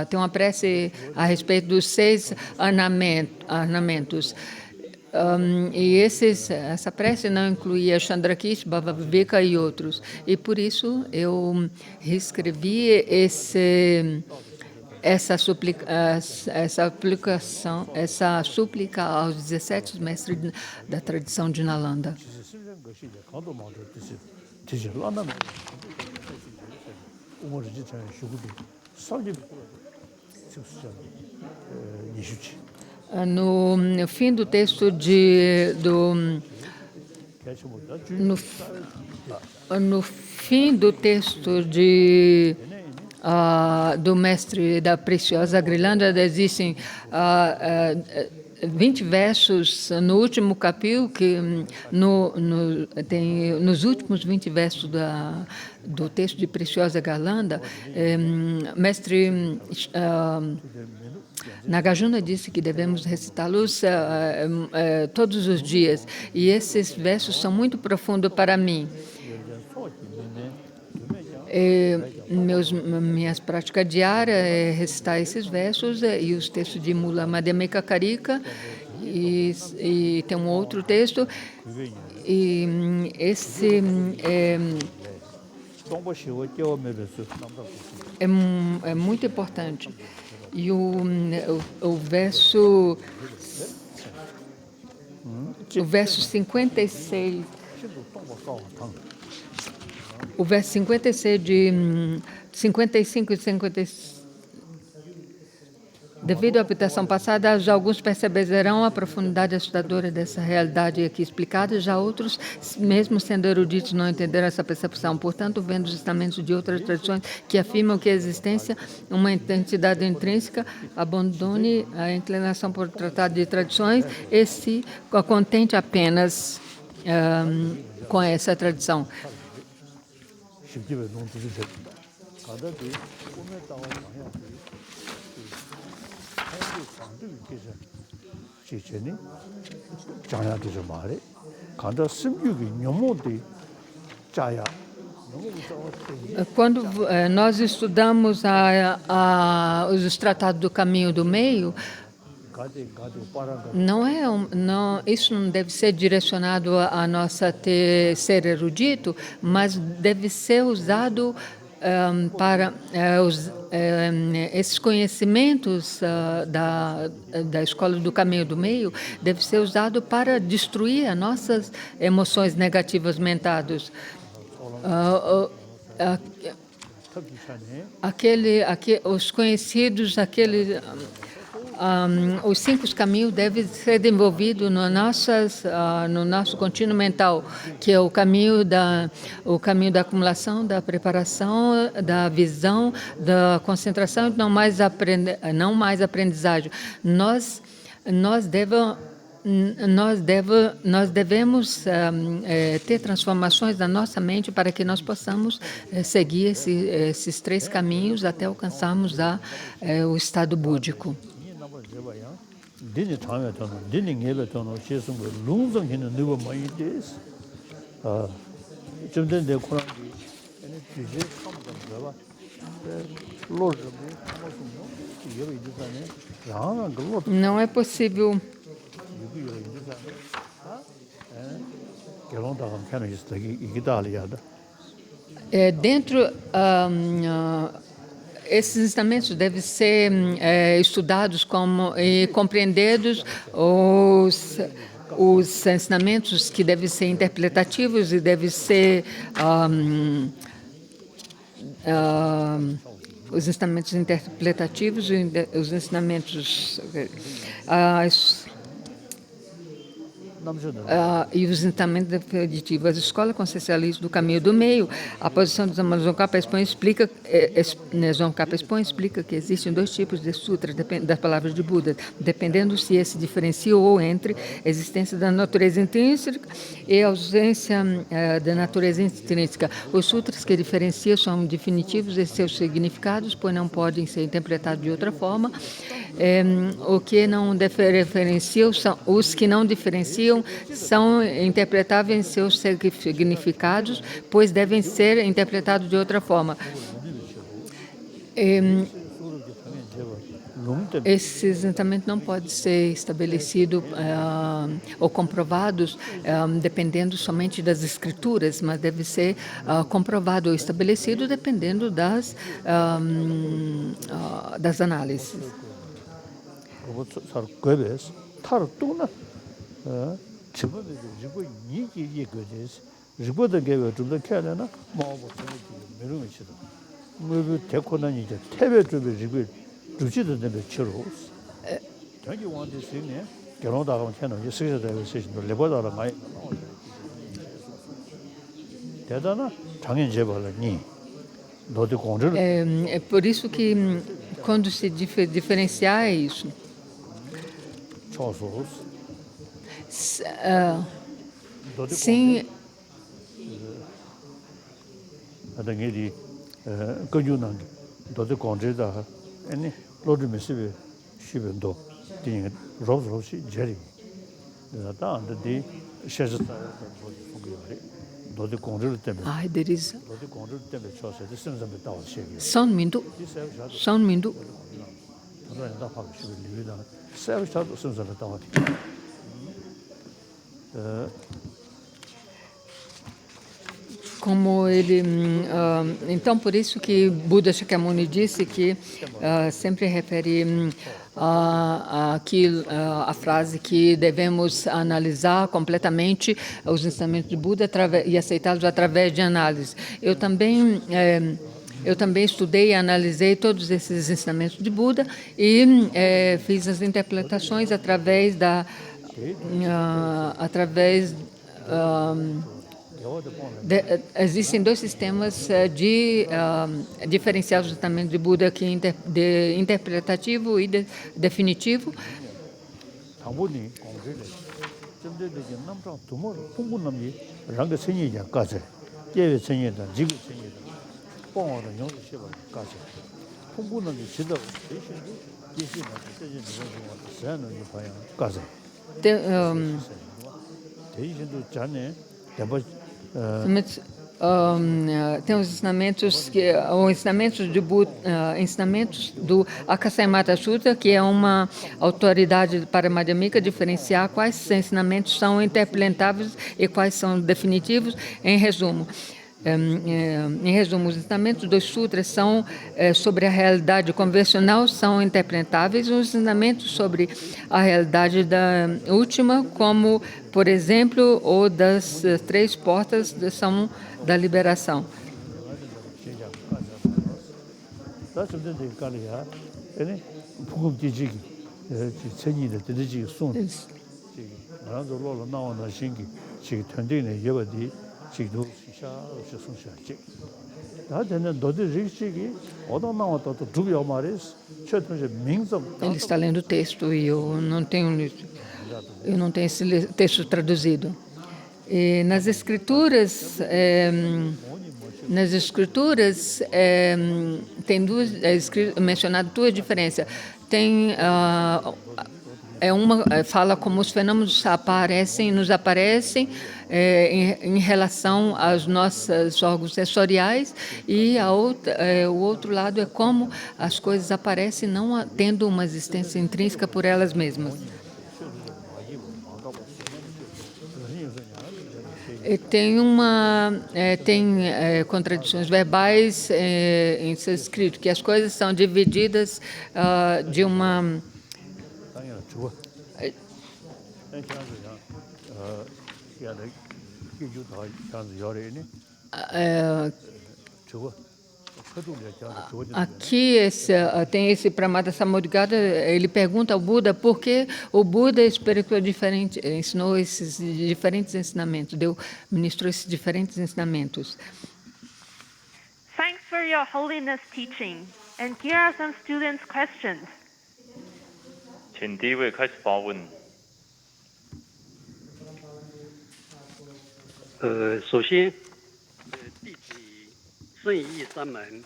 tem uma prece a respeito dos 6 ornamentos. E essa prece não incluía Chandrakirti, Bhava Viveka e outros. E por isso eu reescrevi essa súplica aos 17 mestres da tradição de Nalanda. No fim do texto do mestre da preciosa Grilanda existem 20 versos no último capítulo, que tem nos últimos 20 versos do texto de Preciosa Garlanda, mestre Nagarjuna disse que devemos recitá-los todos os dias, e esses versos são muito profundos para mim. Minhas práticas diárias é recitar esses versos e os textos de Mula Madhyamika Karika, e tem um outro texto, e esse é muito importante. E o verso 56, o verso 56 de 55 e 56. Devido à habitação passada, já alguns perceberão a profundidade assustadora dessa realidade aqui explicada, já outros, mesmo sendo eruditos, não entenderam essa percepção. Portanto, vendo os ensinamentos de outras tradições que afirmam que a existência uma entidade intrínseca, abandone a inclinação por tratado de tradições e se contente apenas com essa tradição. Quando nós estudamos os tratados do Caminho do Meio, isso não deve ser direcionado a nossa ser erudito, mas deve ser usado para esses conhecimentos da Escola do Caminho do Meio, deve ser usado para destruir as nossas emoções negativas mentadas. Os conhecidos, os 5 caminhos devem ser desenvolvidos no nosso contínuo mental, que é o caminho da acumulação, da preparação, da visão, da concentração e não mais aprendizagem. Nós devemos ter transformações na nossa mente para que nós possamos seguir esses 3 caminhos até alcançarmos o estado búdico. Não é possível esses ensinamentos devem ser estudados e compreendidos, os ensinamentos que devem ser interpretativos e devem ser os ensinamentos interpretativos e os ensinamentos e os ensinamentos definitivos. A Escola Consciencialista do Caminho do Meio, a posição de Zamazongkhapa explica que existem 2 tipos de sutras das palavras de Buda, dependendo se se diferenciou entre a existência da natureza intrínseca e a ausência da natureza extrínseca. Os sutras que diferenciam são definitivos em seus significados, pois não podem ser interpretados de outra forma. Os que não diferenciam são interpretáveis em seus significados, pois devem ser interpretados de outra forma. Esse ensinamento não pode ser estabelecido ou comprovados dependendo somente das escrituras, mas deve ser comprovado ou estabelecido dependendo das análises. É por isso que quando se diferenciar isso, 초소스 Sim, 아등에디 거주는 도대 공제다 아니 로드미스비 시ben도 딩 로브로시 제리 나다 안데 셰즈타 도대 공제를 때문에 ai, deles. 도대 공제를 때문에 초세 됐으면 다 시기 Só um minuto. Só um minuto. 다 하고 싶은 리뷰다 세브샤도 순서를 다 어디 Como ele, então por isso que Buda Shakyamuni disse que sempre refere a frase que devemos analisar completamente os ensinamentos de Buda e aceitá-los através de análise. Eu também estudei e analisei todos esses ensinamentos de Buda e fiz as interpretações através existem dois sistemas diferenciados do ensinamento de Buda, que de interpretativo e definitivo. 당분이 공제를 점대되게 남자 두모 풍분남이 랑게 생이야 가세 예외 생이다 지구 생이다 뽕어는 용도 시바 가세 풍분남이 지도 대신도 예시나 뜻이 누구고 사는 봐야 가세 대신도 자네 대버 Tem os ensinamentos ensinamentos do Akasamyata Sutta, que é uma autoridade paramadhyamika, diferenciar quais ensinamentos são interpretáveis e quais são definitivos. Em resumo, os ensinamentos dos sutras são sobre a realidade convencional, são interpretáveis. Os ensinamentos sobre a realidade da última, como, por exemplo, o das três portas, são da liberação. Ele está lendo o texto e eu não tenho esse texto traduzido. E nas escrituras tem mencionado duas diferenças. Tem uma fala como os fenômenos nos aparecem em relação aos nossos órgãos sensoriais, e o outro lado é como as coisas aparecem não tendo uma existência intrínseca por elas mesmas. Tem contradições verbais em sânscrito, que as coisas são divididas de uma... Aqui tem esse Pramada Samudgata, ele pergunta ao Buda por que o Buda ensinou esses diferentes ensinamentos, ministrou esses diferentes ensinamentos. Thanks for your holiness teaching. And here are some students' questions. 请第一位开始发问。首先，弟子以圣意三门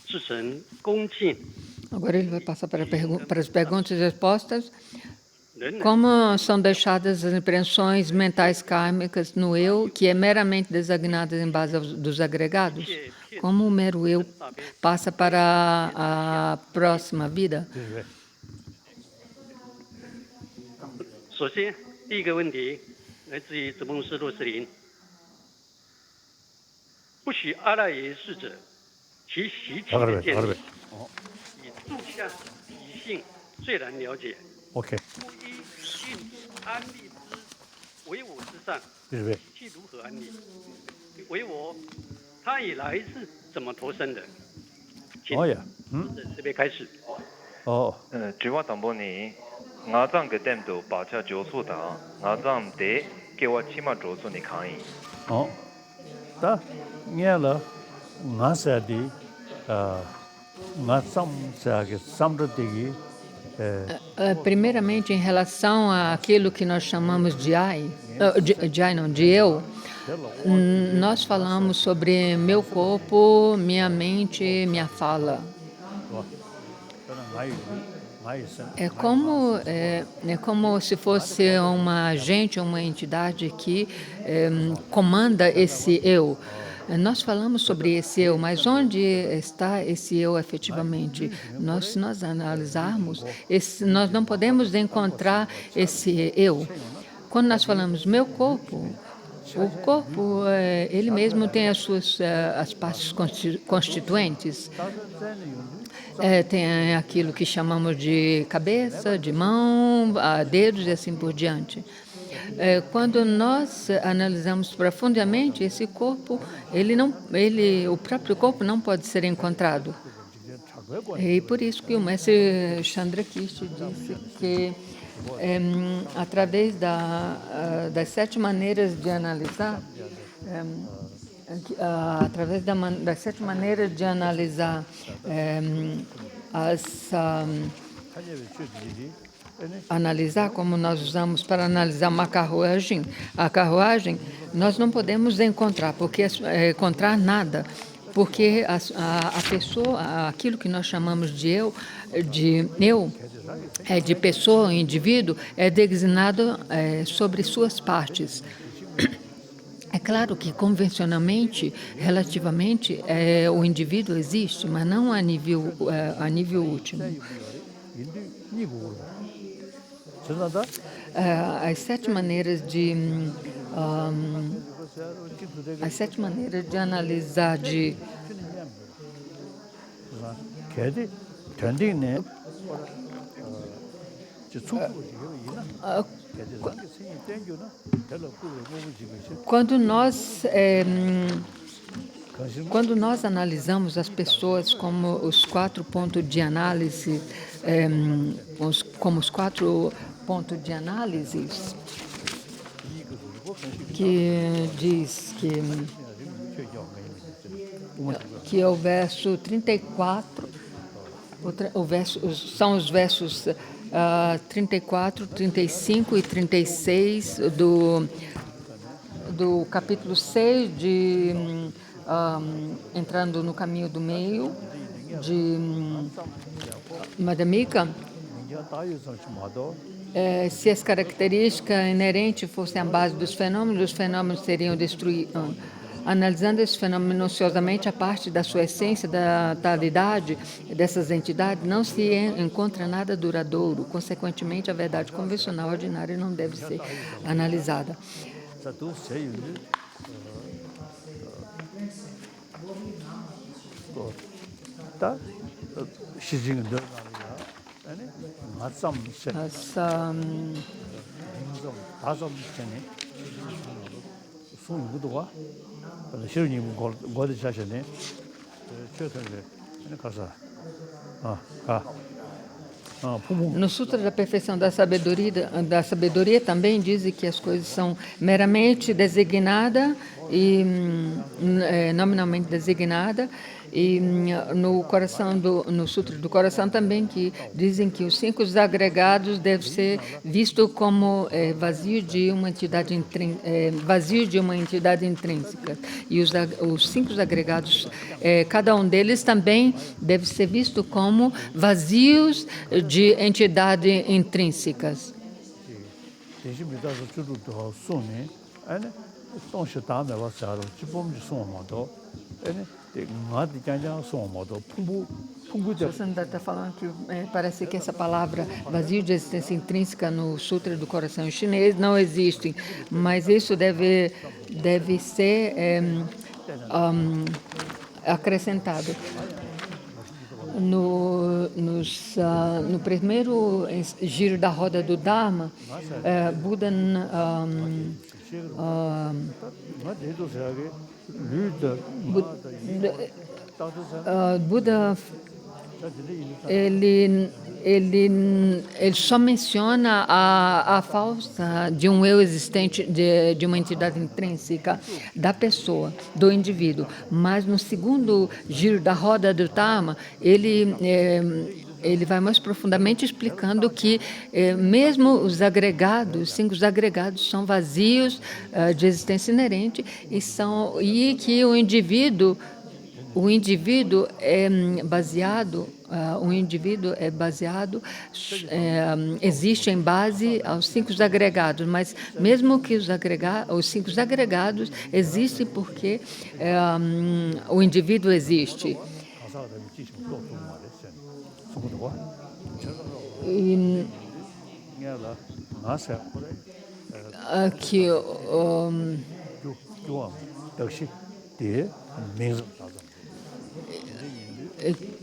至诚恭敬。 Agora ele vai passar para as perguntas e respostas. Como são deixadas as impressões mentais kármicas no eu, que é meramente designado em base dos agregados? Como o mero eu passa para a próxima vida? 首先，第一个问题来自于泽蒙斯洛斯林。不许阿赖耶识者，其习气的见地，以住相习性最难了解。OK。不依应安立之为我之上，习气如何安立？为我，他以来是怎么投生的？哦呀，这边开始。哦。主我淡薄呢，我藏个点度把车着数的，我藏得给我起码着数你可以。哦。다 냐라 나사디 나삼사게 삼르디기 Primeiramente, em relação àquilo que nós chamamos de de eu, nós falamos sobre meu corpo, minha mente, minha fala. É como se fosse uma agente, uma entidade que comanda esse eu. Nós falamos sobre esse eu, mas onde está esse eu efetivamente? Se nós analisarmos, nós não podemos encontrar esse eu. Quando nós falamos meu corpo, o corpo, ele mesmo tem as partes constituintes. Tem aquilo que chamamos de cabeça, de mão, dedos e assim por diante. Quando nós analisamos profundamente esse corpo, o próprio corpo não pode ser encontrado. E por isso que o mestre Chandrakirti disse que através das 7 maneiras de analisar, das 7 maneiras de analisar analisar como nós usamos para analisar uma carruagem. A carruagem nós não podemos encontrar nada, porque a pessoa, aquilo que nós chamamos de eu, de pessoa, indivíduo, é designado sobre suas partes. É claro que convencionalmente, relativamente, o indivíduo existe, mas não a nível último. As 7 maneiras de analisar quando nós analisamos as pessoas como os 4 pontos de análise, como os 4 pontos de análise, que diz que é o verso 34, são os versos 34, 35 e 36 do capítulo 6 entrando no caminho do meio de Madhyamika. Se as características inerentes fossem a base dos fenômenos, os fenômenos seriam destruídos. Analisando esse fenômeno minuciosamente, a parte da sua essência, da totalidade dessas entidades, não se encontra nada duradouro. Consequentemente, a verdade convencional ordinária não deve ser analisada. No Sutra da Perfeição da Sabedoria também diz que as coisas são meramente designadas e nominalmente designadas, e no Sutra do Coração também que dizem que os 5 agregados devem ser vistos como vazio de uma entidade intrínseca, e os 5 agregados, cada um deles também deve ser visto como vazios de entidades intrínsecas. Você está falando que parece que essa palavra vazio de existência intrínseca no Sutra do Coração chinês não existe, mas isso deve ser acrescentado. No primeiro giro da roda do Dharma, Buda ele só menciona a falta de um eu existente, de uma entidade intrínseca da pessoa, do indivíduo. Mas no segundo giro da roda do Dharma, ele ele vai mais profundamente explicando que mesmo os agregados, 5 agregados são vazios de existência inerente e que o indivíduo é baseado, existe em base aos 5 agregados, mas mesmo que os 5 agregados existem porque o indivíduo existe. E,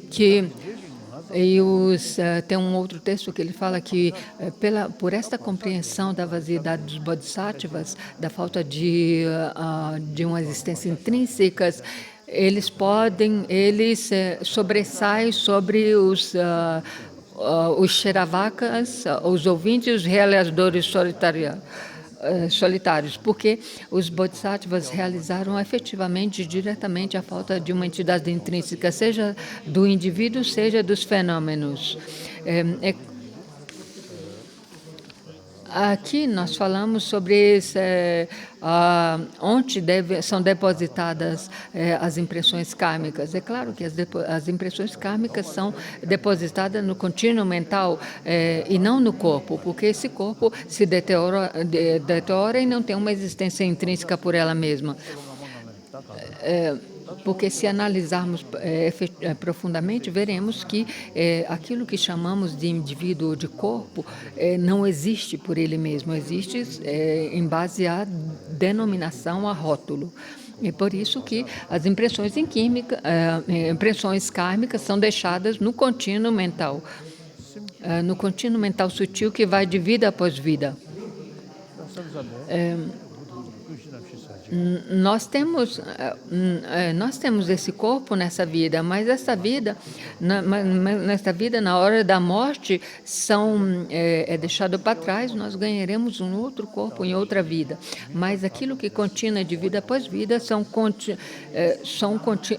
que tem um outro texto que ele fala que por esta compreensão da vaziedade dos bodhisattvas, da falta de uma existência intrínseca, eles sobressaem sobre os Sheravakas, os ouvintes, os realizadores solitários, porque os bodhisattvas realizaram efetivamente, diretamente, a falta de uma entidade intrínseca, seja do indivíduo, seja dos fenômenos. Aqui nós falamos sobre onde são depositadas as impressões kármicas. É claro que as impressões kármicas são depositadas no contínuo mental e não no corpo, porque esse corpo se deteriora e não tem uma existência intrínseca por ela mesma. Porque se analisarmos profundamente, veremos que aquilo que chamamos de indivíduo ou de corpo não existe por ele mesmo, existe em base à denominação, a rótulo. É por isso que as impressões kármicas são deixadas no contínuo mental sutil que vai de vida após vida. Nós temos esse corpo nessa vida, mas nessa vida, na hora da morte, é deixado para trás, nós ganharemos um outro corpo em outra vida. Mas aquilo que continua de vida após vida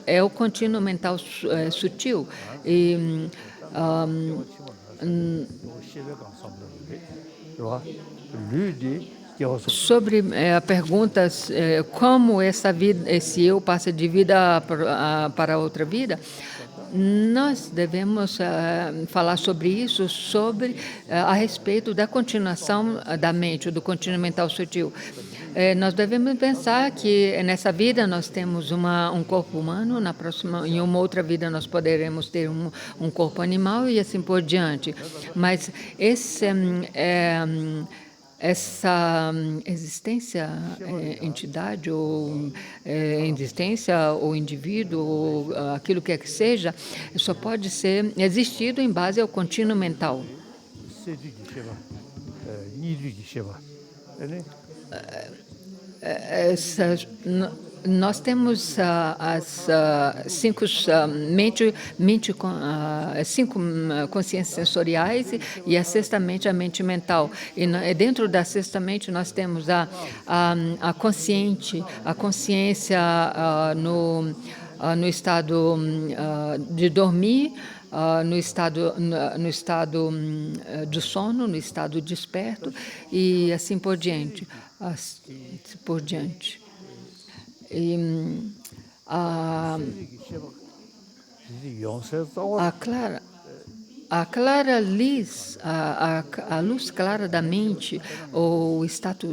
é o contínuo mental sutil. E, sobre a pergunta como essa vida, esse eu passa de vida para outra vida, nós devemos falar sobre isso, a respeito da continuação da mente, do contínuo mental sutil. Nós devemos pensar que nessa vida nós temos um corpo humano, em uma outra vida nós poderemos ter um corpo animal e assim por diante. Mas essa existência, entidade, ou existência, ou indivíduo, ou aquilo que é que seja, só pode ser existido em base ao contínuo mental. Nós temos as 5 consciências sensoriais e a sexta mente, a mente mental. E dentro da sexta mente nós temos a consciência no estado de dormir, no estado do sono, no estado desperto e assim por diante. E a luz clara da mente, ou o estado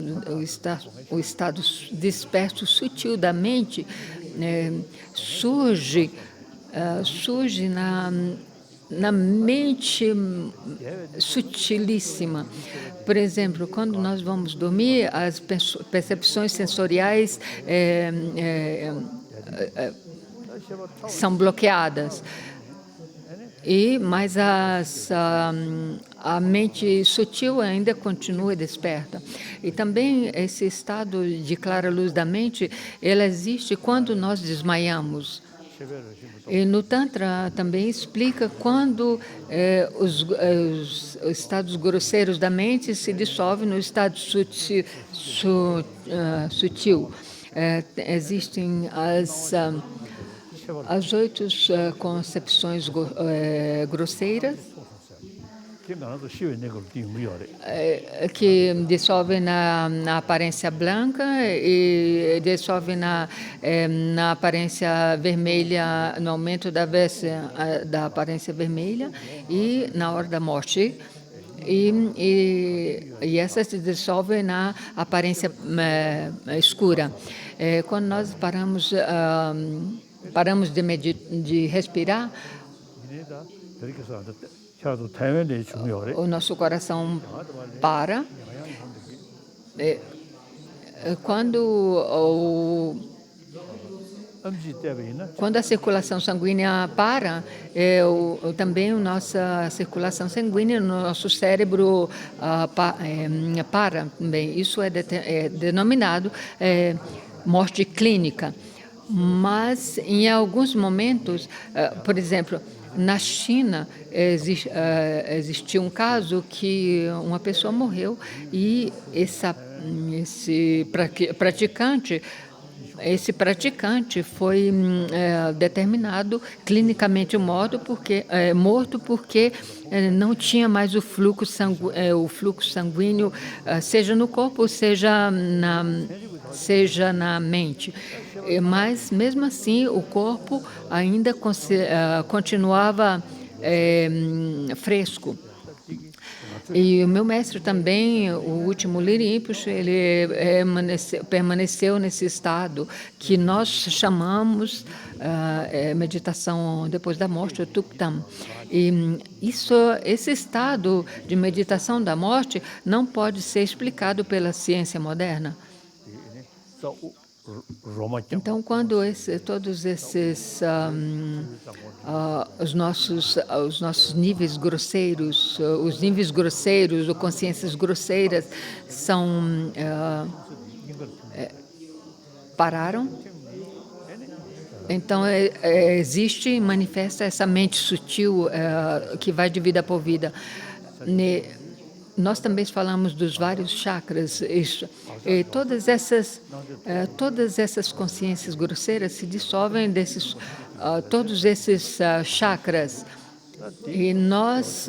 disperso sutil da mente, surge na mente sutilíssima. Por exemplo, quando nós vamos dormir, as percepções sensoriais são bloqueadas. Mas a mente sutil ainda continua desperta. E também esse estado de clara luz da mente, ela existe quando nós desmaiamos. E no Tantra também explica quando os estados grosseiros da mente se dissolvem no estado sutil. Existem as 8 concepções grosseiras, que dissolve na aparência branca e dissolve na aparência vermelha, no aumento da aparência vermelha e na hora da morte. E essa se dissolve na aparência escura. Quando nós paramos de respirar, o nosso coração para. Quando a circulação sanguínea para, também a nossa circulação sanguínea no nosso cérebro para também. Isso é denominado morte clínica. Mas, em alguns momentos, por exemplo, na China, existiu um caso que uma pessoa morreu e esse praticante foi determinado clinicamente morto porque não tinha mais o fluxo sanguíneo, seja no corpo, seja na mente. Mas, mesmo assim, o corpo ainda continuava fresco. E o meu mestre também, o último Liri Rinpoche, ele permaneceu nesse estado que nós chamamos meditação depois da morte, o Tuktam. E esse estado de meditação da morte não pode ser explicado pela ciência moderna. Então, quando todos esses os nossos níveis grosseiros, ou consciências grosseiras pararam, então existe e manifesta essa mente sutil que vai de vida por vida. Nós também falamos dos vários chakras. Todas essas consciências grosseiras se dissolvem todos esses chakras. E nós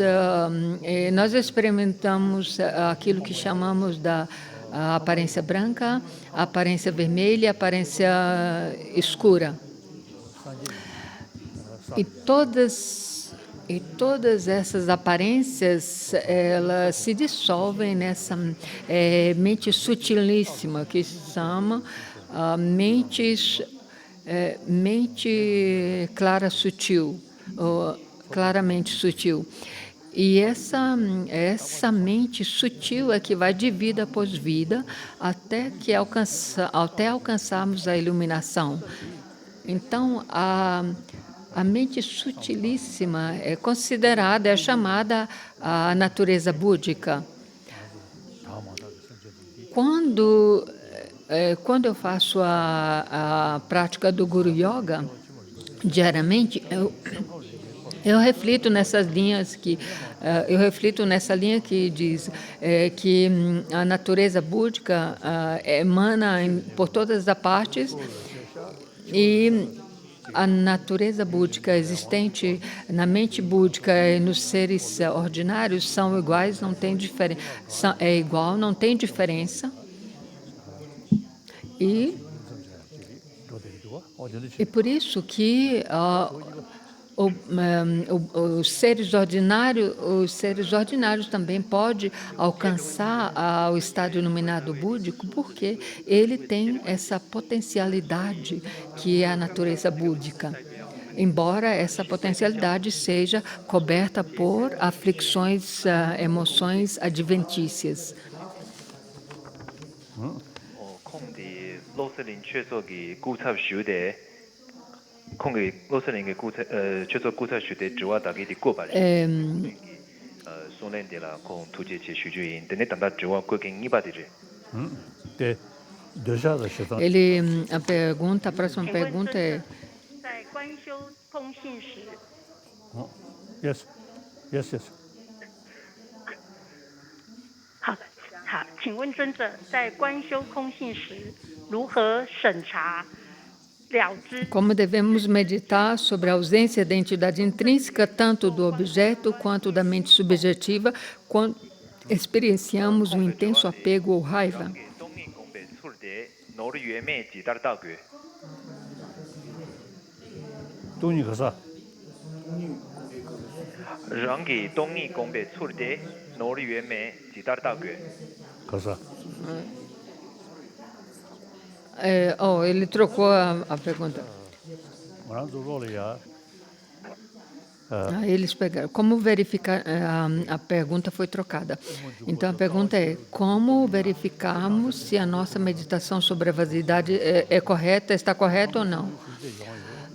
experimentamos aquilo que chamamos da aparência branca, a aparência vermelha e a aparência escura. E todas essas aparências, elas se dissolvem nessa mente sutilíssima, que se chama mente clara sutil, ou claramente sutil. E essa mente sutil é que vai de vida após vida até alcançarmos a iluminação. Então, a mente sutilíssima é considerada, é chamada a natureza búdica. Quando eu faço a prática do Guru Yoga, diariamente, eu reflito nessa linha que diz que a natureza búdica emana por todas as partes e a natureza búdica existente na mente búdica e nos seres ordinários são iguais, não tem diferença. É igual, não tem diferença. E por isso que os seres ordinários também podem alcançar o estado iluminado búdico, porque ele tem essa potencialidade que é a natureza búdica, embora essa potencialidade seja coberta por aflições, emoções adventícias. A próxima pergunta é: Yes. 好，请问尊者在观修空性时如何审查了知。 Como devemos meditar sobre a ausência da entidade intrínseca, tanto do objeto quanto da mente subjetiva, quando experienciamos um intenso apego ou raiva. 동이 공배 출대 노르 유메 지다르다고 돈이 가서 랑기 동이 공배 출대 노르 유메 지다르다고 가서 Ele trocou a pergunta. 뭐라도 rol이야. Eles pegaram. Como verificar? A pergunta foi trocada. Então, a pergunta é: como verificarmos se a nossa meditação sobre a vaidade é correta, está correta ou não?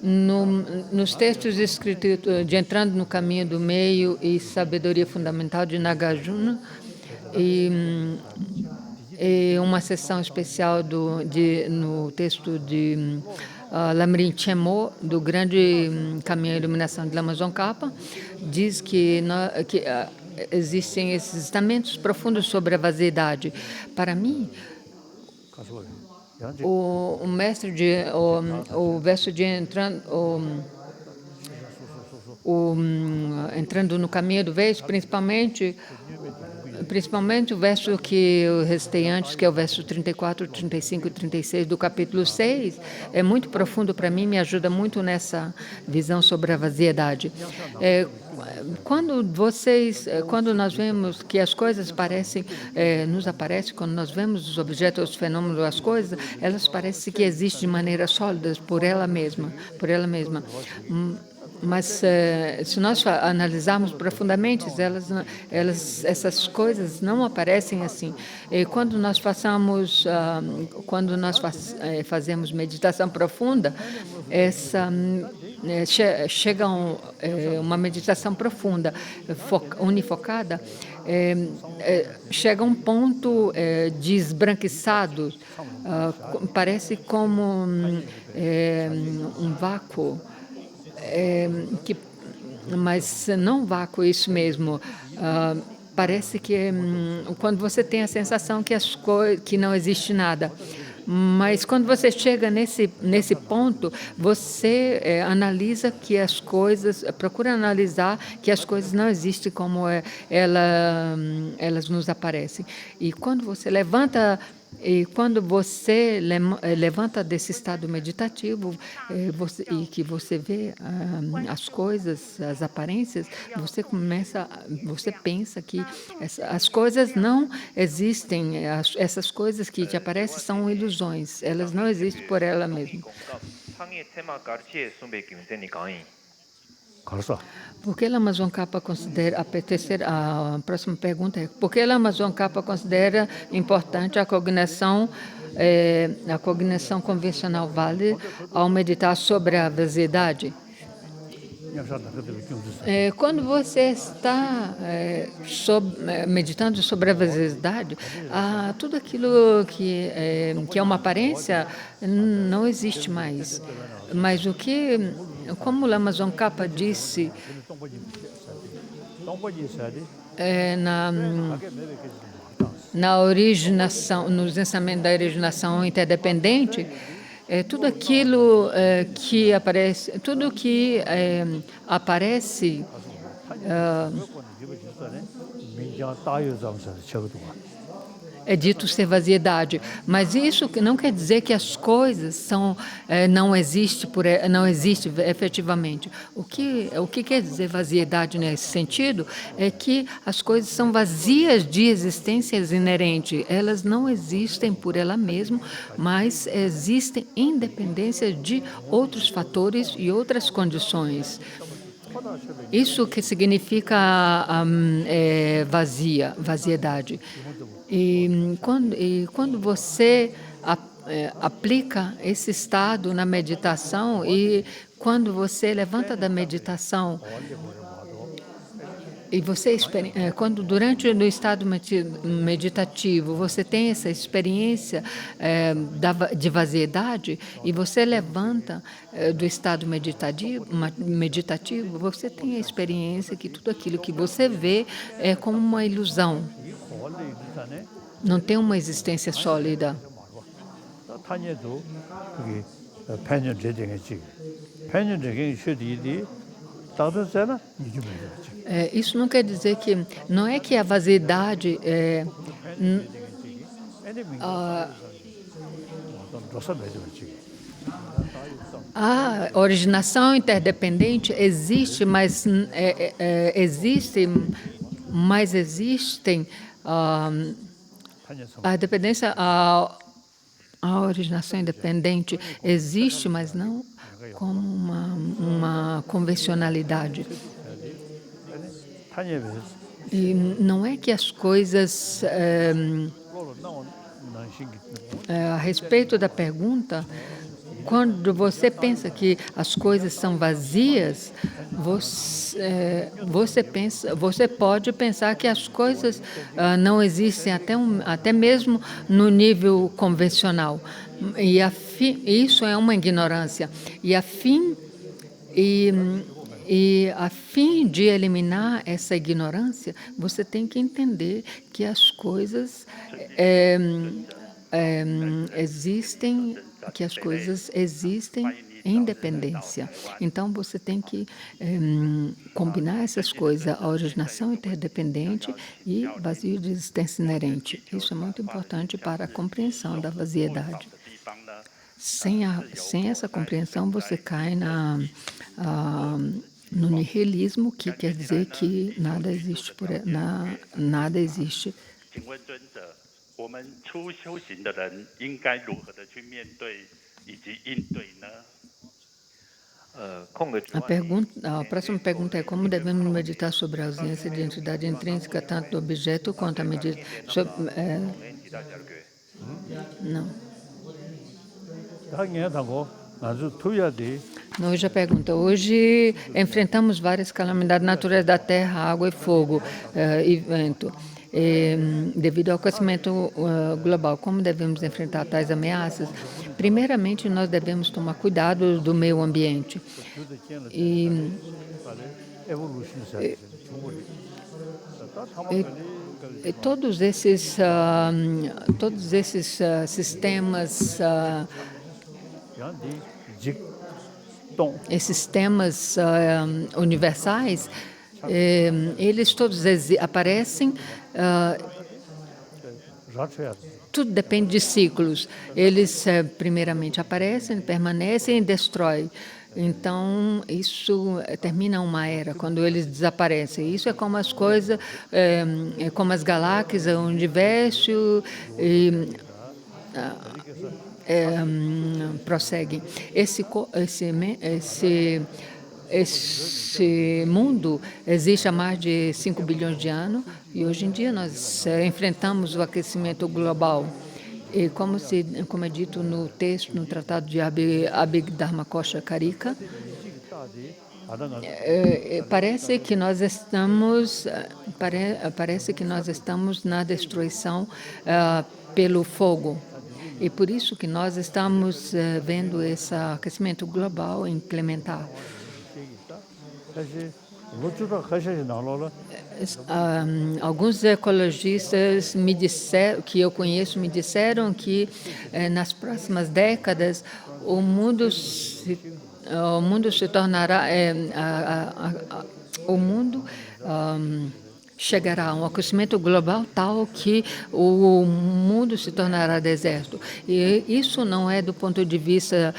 Nos textos escritos de Entrando no Caminho do Meio e Sabedoria Fundamental de Nagarjuna, e uma sessão especial no texto de Lamrim Chenmo, do Grande Caminho à Iluminação de Lama Tsongkhapa, diz que existem esses ensinamentos profundos sobre a vaidade. Para mim, o mestre o verso de Entrando no Caminho do Veijo, principalmente o verso que eu recitei antes, que é o verso 34, 35 e 36 do capítulo 6, é muito profundo para mim, me ajuda muito nessa visão sobre a vaidade. Quando nós vemos que as coisas nos aparecem, quando nós vemos os objetos, os fenômenos, as coisas, elas parecem que existem de maneira sólida por ela mesma. Mas se nós analisarmos profundamente, essas coisas não aparecem assim. E quando nós fazemos meditação profunda, chega uma meditação profunda, unifocada, chega a um ponto de esbranquiçado, parece como um vácuo. Mas não vácuo, isso mesmo. Parece que quando você tem a sensação que não existe nada, mas quando você chega nesse ponto, você analisa que as coisas, procura analisar que as coisas não existem como elas nos aparecem. E quando você levanta desse estado meditativo e que você vê as coisas, as aparências, você pensa que as coisas não existem, essas coisas que te aparecem são ilusões, elas não existem por ela mesma. 상의 테마 가르치에 숨베기 문제니 강의 가서 Por que Lama Tsongkhapa considera, a próxima pergunta é, por que Lama Tsongkhapa considera importante a cognição convencional válida ao meditar sobre a vaidade? Quando você está meditando sobre a vaidade, tudo aquilo que é uma aparência não existe mais. Mas como Lama Tsongkhapa disse na originação, nos ensinamentos da originação interdependente, tudo aquilo que aparece, é dito ser vaidade, mas isso não quer dizer que as coisas não existem efetivamente. O que quer dizer vaidade nesse sentido é que as coisas são vazias de existências inerentes. Elas não existem por ela mesma, mas existem em dependência de outros fatores e outras condições. Isso que significa vaziedade. E quando você aplica esse estado na meditação e quando você levanta da meditação e quando durante o estado meditativo você tem essa experiência de vaziedade e você levanta do estado meditativo, você tem a experiência que tudo aquilo que você vê é como uma ilusão. Não tem uma existência sólida. pension 되게 지. pension 되게 쉬디디 다들 잖아 이제 뭐지. Isso não quer dizer que não é que a vaziedade a originação interdependente existe, mas existem a dependência, a originação independente existe, mas não como uma convencionalidade. E não é que as coisas, a respeito da pergunta, quando você pensa que as coisas são vazias, você pode pensar que as coisas não existem até mesmo no nível convencional. E isso é uma ignorância. E a fim de eliminar essa ignorância, você tem que entender que as coisas existem, em independência. Então, você tem que combinar essas coisas, a originação interdependente e vazio de existência inerente. Isso é muito importante para a compreensão da vaziedade. Sem essa compreensão, você cai no nihilismo, que quer dizer que nada existe. 我们初修行的人应该如何的去面对以及应对呢？ A próxima pergunta é como devemos meditar sobre a ausência de entidade intrínseca, tanto do objeto quanto a medida... Não. Hoje a pergunta. Hoje enfrentamos várias calamidades naturais da terra, água e fogo e vento. Devido ao aquecimento global, como devemos enfrentar tais ameaças? Primeiramente, nós devemos tomar cuidado do meio ambiente. Todos esses sistemas universais, eles todos aparecem. Tudo depende de ciclos. Eles primeiramente aparecem, permanecem e destroem. Então, isso termina uma era, quando eles desaparecem. Isso é como as coisas, como as galáxias, o universo, prosseguem. Esse mundo existe há mais de 5 bilhões de anos e hoje em dia nós enfrentamos o aquecimento global. E como é dito no texto, no Tratado de Abhidharmakosha Karika, parece que nós estamos na destruição pelo fogo. E por isso que nós estamos vendo esse aquecimento global implementar. Alguns ecologistas que eu conheço me disseram que nas próximas décadas o mundo se tornará chegará a um aquecimento global tal que o mundo se tornará deserto. E isso não é do ponto de vista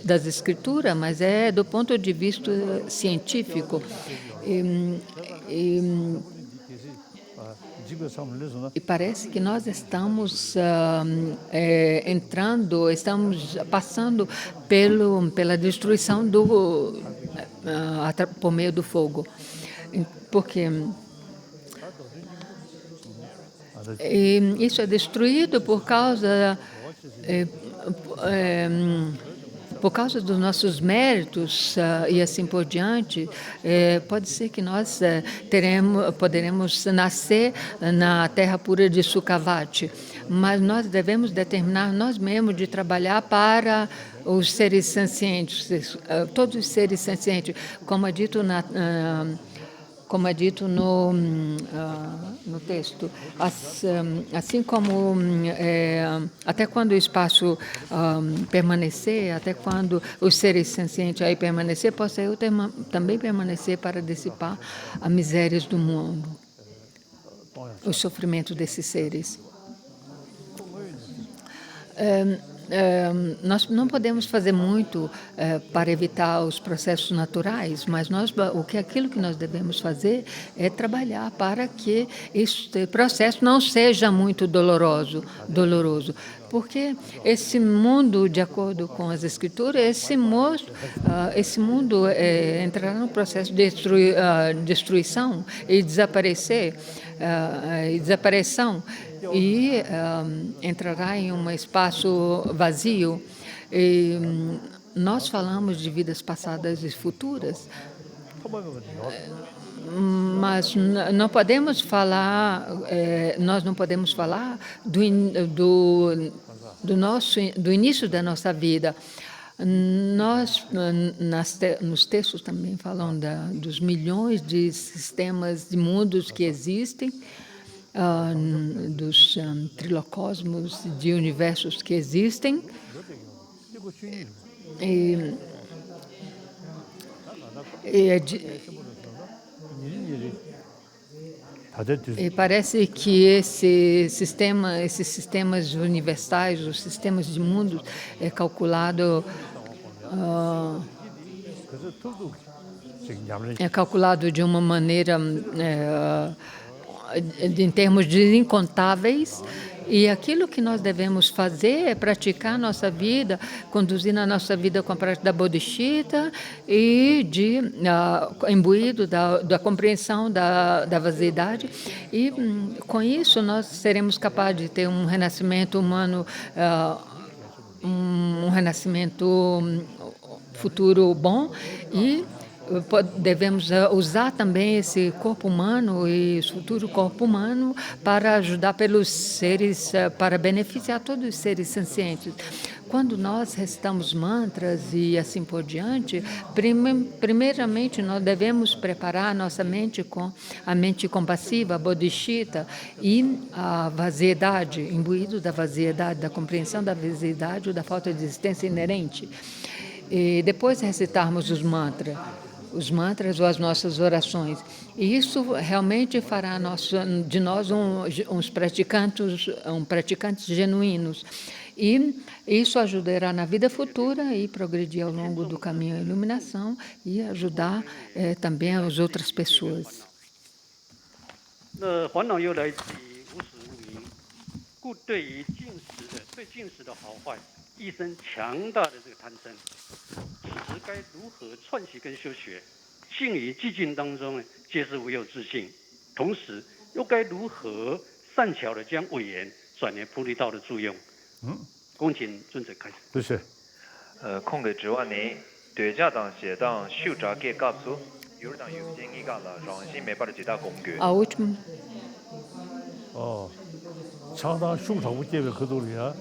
das escrituras, mas é do ponto de vista científico. E parece que nós estamos estamos passando pela destruição por meio do fogo. Porque isso é destruído por causa dos nossos méritos e assim por diante. Pode ser que nós poderemos nascer na terra pura de Sukhavati, mas nós devemos determinar nós mesmos de trabalhar para os seres sencientes, todos os seres sencientes, como é dito como é dito no texto, assim como até quando o espaço permanecer, até quando os seres sencientes aí permanecer, possa eu também permanecer para dissipar as misérias do mundo, os sofrimentos desses seres. Nós não podemos fazer muito para evitar os processos naturais, mas aquilo que nós devemos fazer é trabalhar para que este processo não seja muito doloroso, porque esse mundo, de acordo com as escrituras, esse mundo entrará num processo de destruição e desaparição, e entrará em um espaço vazio. E nós falamos de vidas passadas e futuras, mas não podemos falar, nós não podemos falar do início da nossa vida. Nós, nos textos também falam dos milhões de sistemas de mundos que existem, dos trilocosmos de universos que existem. E parece que esses sistemas universais, os sistemas de mundos, é calculado de uma maneira em termos de incontáveis, e aquilo que nós devemos fazer é praticar a nossa vida, conduzir a nossa vida com a prática da Bodhisattva e imbuído da compreensão da vaziedade, e com isso nós seremos capazes de ter um renascimento humano, um renascimento futuro bom, e devemos usar também esse corpo humano e esse futuro corpo humano para ajudar pelos seres, para beneficiar todos os seres sencientes. Quando nós recitamos mantras e assim por diante, primeiramente nós devemos preparar a nossa mente com a mente compassiva, a bodhisattva, e a vaziedade, imbuído da vaziedade, da compreensão da vaziedade ou da falta de existência inerente. E depois recitarmos os mantras ou as nossas orações. E isso realmente fará de nós uns praticantes genuínos. E isso ajudará na vida futura e progredir ao longo do caminho à iluminação e ajudar também as outras pessoas. 烦恼又来自于无始无明，故对于对进食的好坏，一生强大的这个贪嗔，此时该如何串习跟修学？性与寂静当中呢，皆是无有自性，同时又该如何善巧的将伪言转为菩提道的助用？恭请尊者开始。不是，空嘅之外呢，对家当写当修查嘅教书，有当有建议噶啦，让心没把它其他工具。 A última. 차다 슈타고 제베 그돌이야.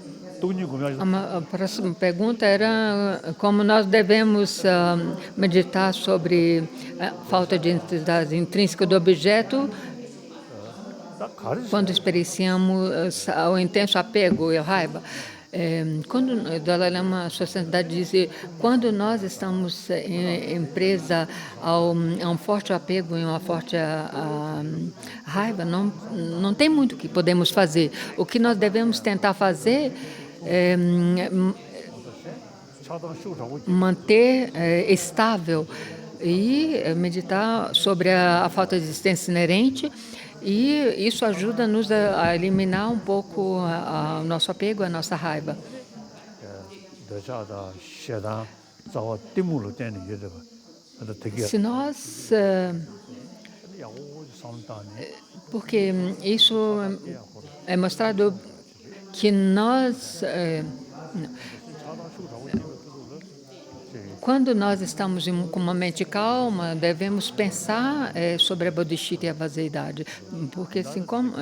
A próxima pergunta era como nós devemos meditar sobre a falta de identidade intrínseca do objeto quando experienciamos o intenso apego e a raiva. Quando o Dalai Lama, a sua santidade, diz que quando nós estamos presa a um forte apego e uma forte raiva, não tem muito o que podemos fazer. O que nós devemos tentar fazer é manter estável e meditar sobre a falta de existência inerente, e isso ajuda-nos a eliminar um pouco o nosso apego, a nossa raiva. Se nós... Porque isso é mostrado que nós... Quando nós estamos com uma mente calma, devemos pensar sobre a bodhicitta e a vaziedade, porque assim como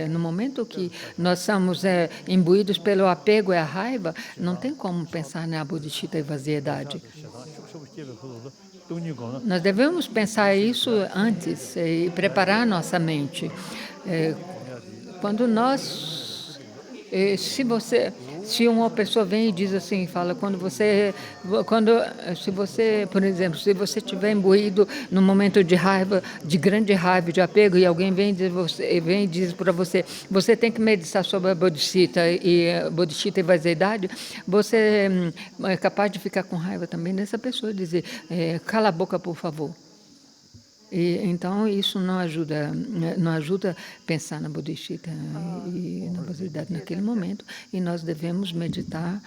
no momento que nós somos imbuídos pelo apego e a raiva, não tem como pensar na bodhicitta e vaziedade. Nós devemos pensar isso antes e preparar nossa mente. Quando nós, se uma pessoa vem e diz assim, fala, se você, por exemplo, se você estiver imbuído num momento de raiva, de grande raiva, de apego, e alguém vem e diz para você, você tem que meditar sobre a bodhicitta e vaziedade, você é capaz de ficar com raiva também dessa pessoa e dizer, cala a boca, por favor. Então isso não ajuda a pensar na bodhicitta e na vaziedade naquele momento, e nós devemos meditar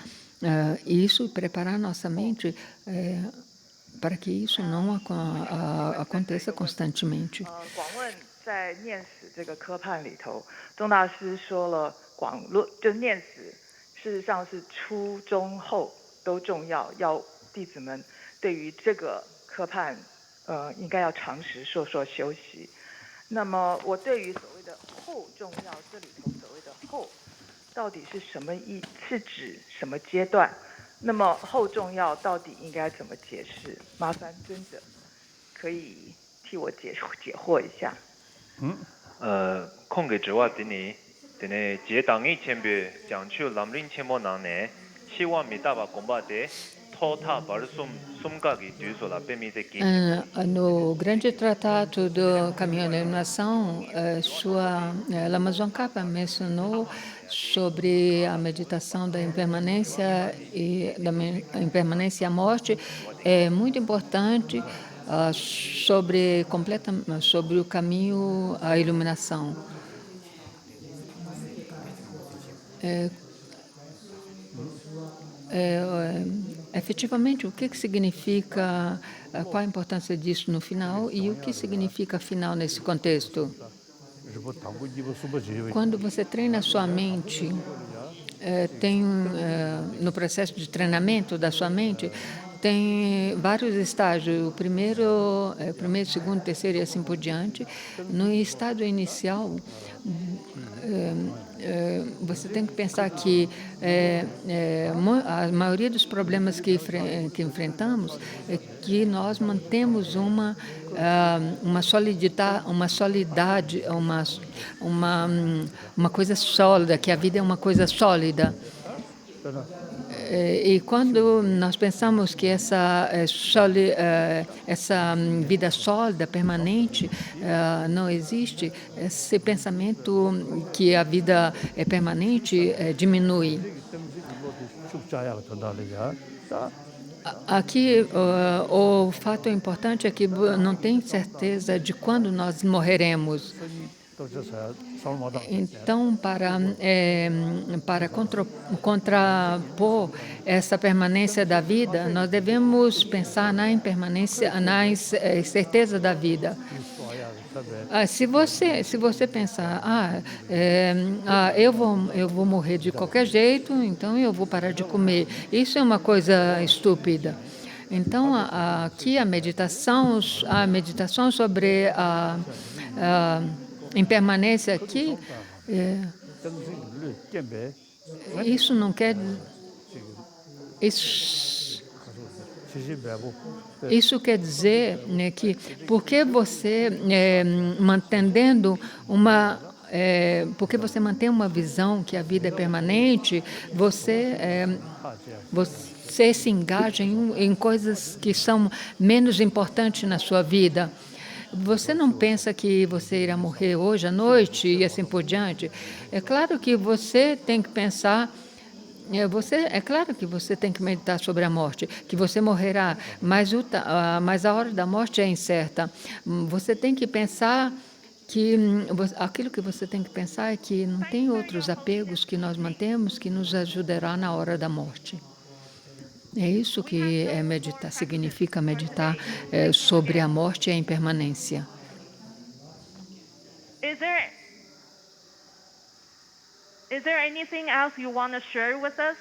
isso e preparar nossa mente para que isso não aconteça constantemente. 广问在念死这个科判里头，宗大师说了广论，就念死，事实上是初中后都重要，要弟子们对于这个科判，应该要常时说修习。那么我对于所谓的后重要，这里头所谓的后，到底是什么是指什么阶段？那么后重要到底应该怎么解释？麻烦尊者可以替我解惑一下。空给之外的呢，结党一千别讲究南林千莫囊呢，希望米大把公巴的。No grande tratado do caminho da iluminação, Lama Tsongkhapa mencionou sobre a meditação da impermanência e a morte. É muito importante sobre o caminho à iluminação. Efetivamente, o que significa, qual a importância disso no final e o que significa final nesse contexto? Quando você treina a sua mente, no processo de treinamento da sua mente, tem vários estágios, o primeiro, segundo, terceiro e assim por diante. No estado inicial, você tem que pensar que a maioria dos problemas que enfrentamos é que nós mantemos uma solidade, uma coisa sólida, que a vida é uma coisa sólida. E quando nós pensamos que essa vida sólida, permanente, não existe, esse pensamento que a vida é permanente diminui. Aqui, o fato importante é que não tem certeza de quando nós morreremos. Então, para contrapor essa permanência da vida, nós devemos pensar na impermanência, na certeza da vida. Se você pensar, eu vou morrer de qualquer jeito, então eu vou parar de comer. Isso é uma coisa estúpida. Então, aqui a meditação sobre a impermanência aqui, isso não quer... Isso quer dizer, né, que porque você porque você mantém uma visão que a vida é permanente, você se engaja em coisas que são menos importantes na sua vida. Você não pensa que você irá morrer hoje à noite e assim por diante. É claro que você tem que pensar, é claro que você tem que meditar sobre a morte, que você morrerá, mas a hora da morte é incerta. Você tem que pensar que aquilo que você tem que pensar é que não tem outros apegos que nós mantemos que nos ajudará na hora da morte. É isso que significa meditar sobre a morte e a impermanência. Is there anything else you want to share with us?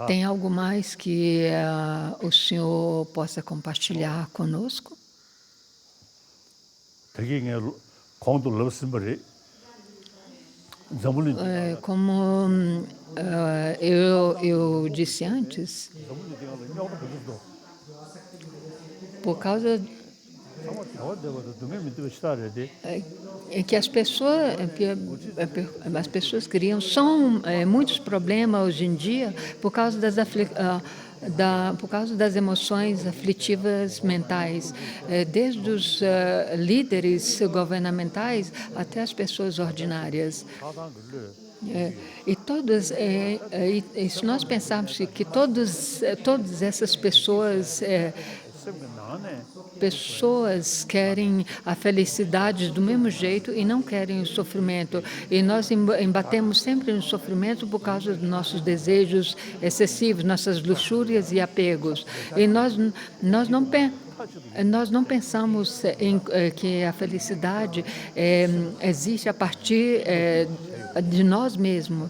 Tem algo mais que o senhor possa compartilhar conosco? 되게 공도 러스버리 zamuli Como eu disse antes, por causa que as pessoas criam são muitos problemas hoje em dia por causa por causa das emoções aflitivas mentais, desde os líderes governamentais até as pessoas ordinárias. E todas, e se nós pensarmos que todas essas pessoas querem a felicidade do mesmo jeito e não querem o sofrimento. E nós embatemos sempre no sofrimento por causa dos nossos desejos excessivos, nossas luxúrias e apegos. E nós não pensamos que a felicidade existe a partir de nós mesmos.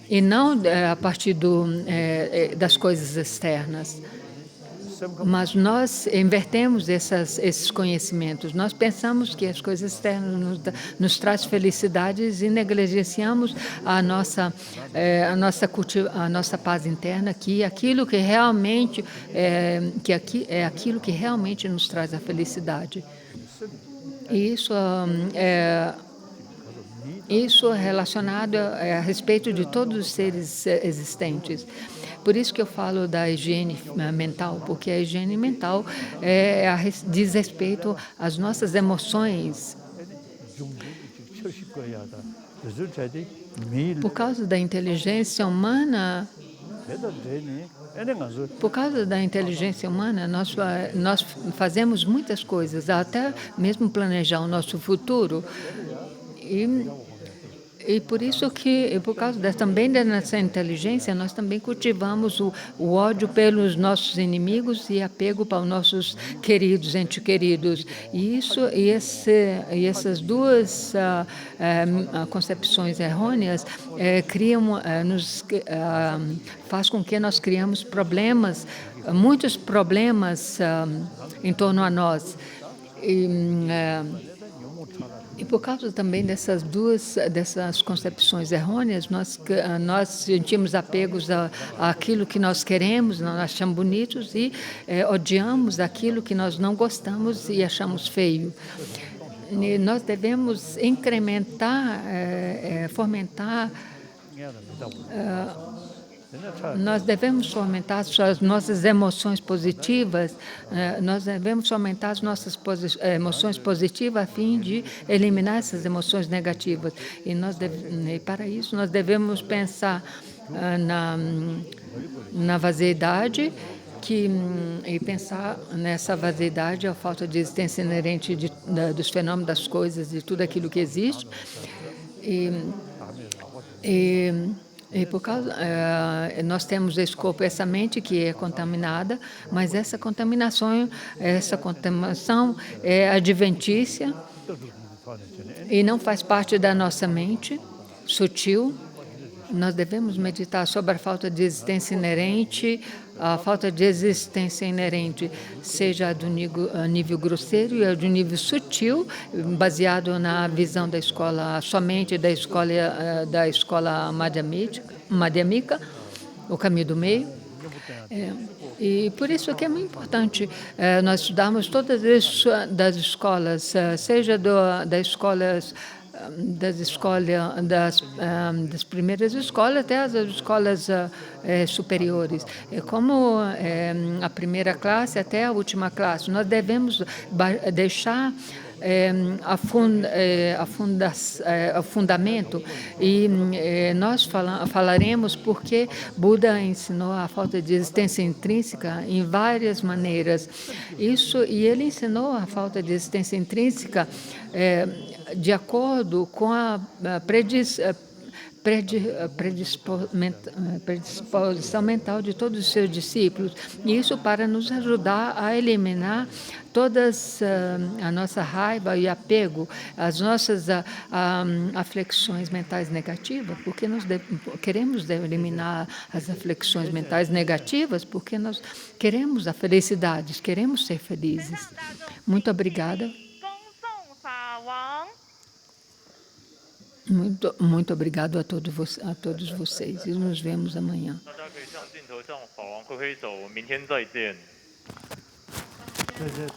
E não a partir das coisas externas. Mas nós invertemos esses conhecimentos. Nós pensamos que as coisas externas nos trazem felicidades e negligenciamos a nossa paz interna, que aquilo que realmente é aquilo que realmente nos traz a felicidade. E isso é relacionado a respeito de todos os seres existentes. Por isso que eu falo da higiene mental, porque a higiene mental diz respeito às nossas emoções. Por causa da inteligência humana, nós fazemos muitas coisas, até mesmo planejar o nosso futuro. E por isso que, por causa também dessa inteligência, nós também cultivamos o ódio pelos nossos inimigos e apego para os nossos queridos, entes queridos. E essas duas concepções errôneas faz com que nós criamos problemas, muitos problemas em torno a nós. E por causa também dessas concepções errôneas, nós sentimos apegos àquilo que nós queremos, nós achamos bonitos e odiamos aquilo que nós não gostamos e achamos feio. E nós devemos fomentar as nossas emoções positivas, nós devemos fomentar as nossas emoções positivas a fim de eliminar essas emoções negativas. E para isso, nós devemos pensar na vaziedade, e pensar nessa vaziedade, a falta de existência inerente dos fenômenos, das coisas, de tudo aquilo que existe. E por causa, nós temos esse corpo, essa mente que é contaminada, mas essa contaminação é adventícia e não faz parte da nossa mente sutil. Nós devemos meditar sobre a falta de existência inerente, a falta de existência inerente, seja do nível grosseiro e do nível sutil, baseado na visão da escola, somente da escola madhyamika, o caminho do meio. E por isso que é muito importante nós estudarmos todas das escolas, seja das primeiras escolas até as escolas superiores, como a primeira classe até a última classe. Nós devemos deixar o fundamento, e nós falaremos porque Buda ensinou a falta de existência intrínseca em várias maneiras. E ele ensinou a falta de existência intrínseca de acordo com a predisposição mental de todos os seus discípulos. E isso para nos ajudar a eliminar todas a nossa raiva e apego, as nossas aflições mentais negativas, porque nós queremos eliminar as aflições mentais negativas, porque nós queremos a felicidade, queremos ser felizes. Muito obrigada. 恭送法王。 Muito obrigado a todos vocês. E nos vemos amanhã. 大家可以向镜头向法王挥挥手，我们明天再见。再见。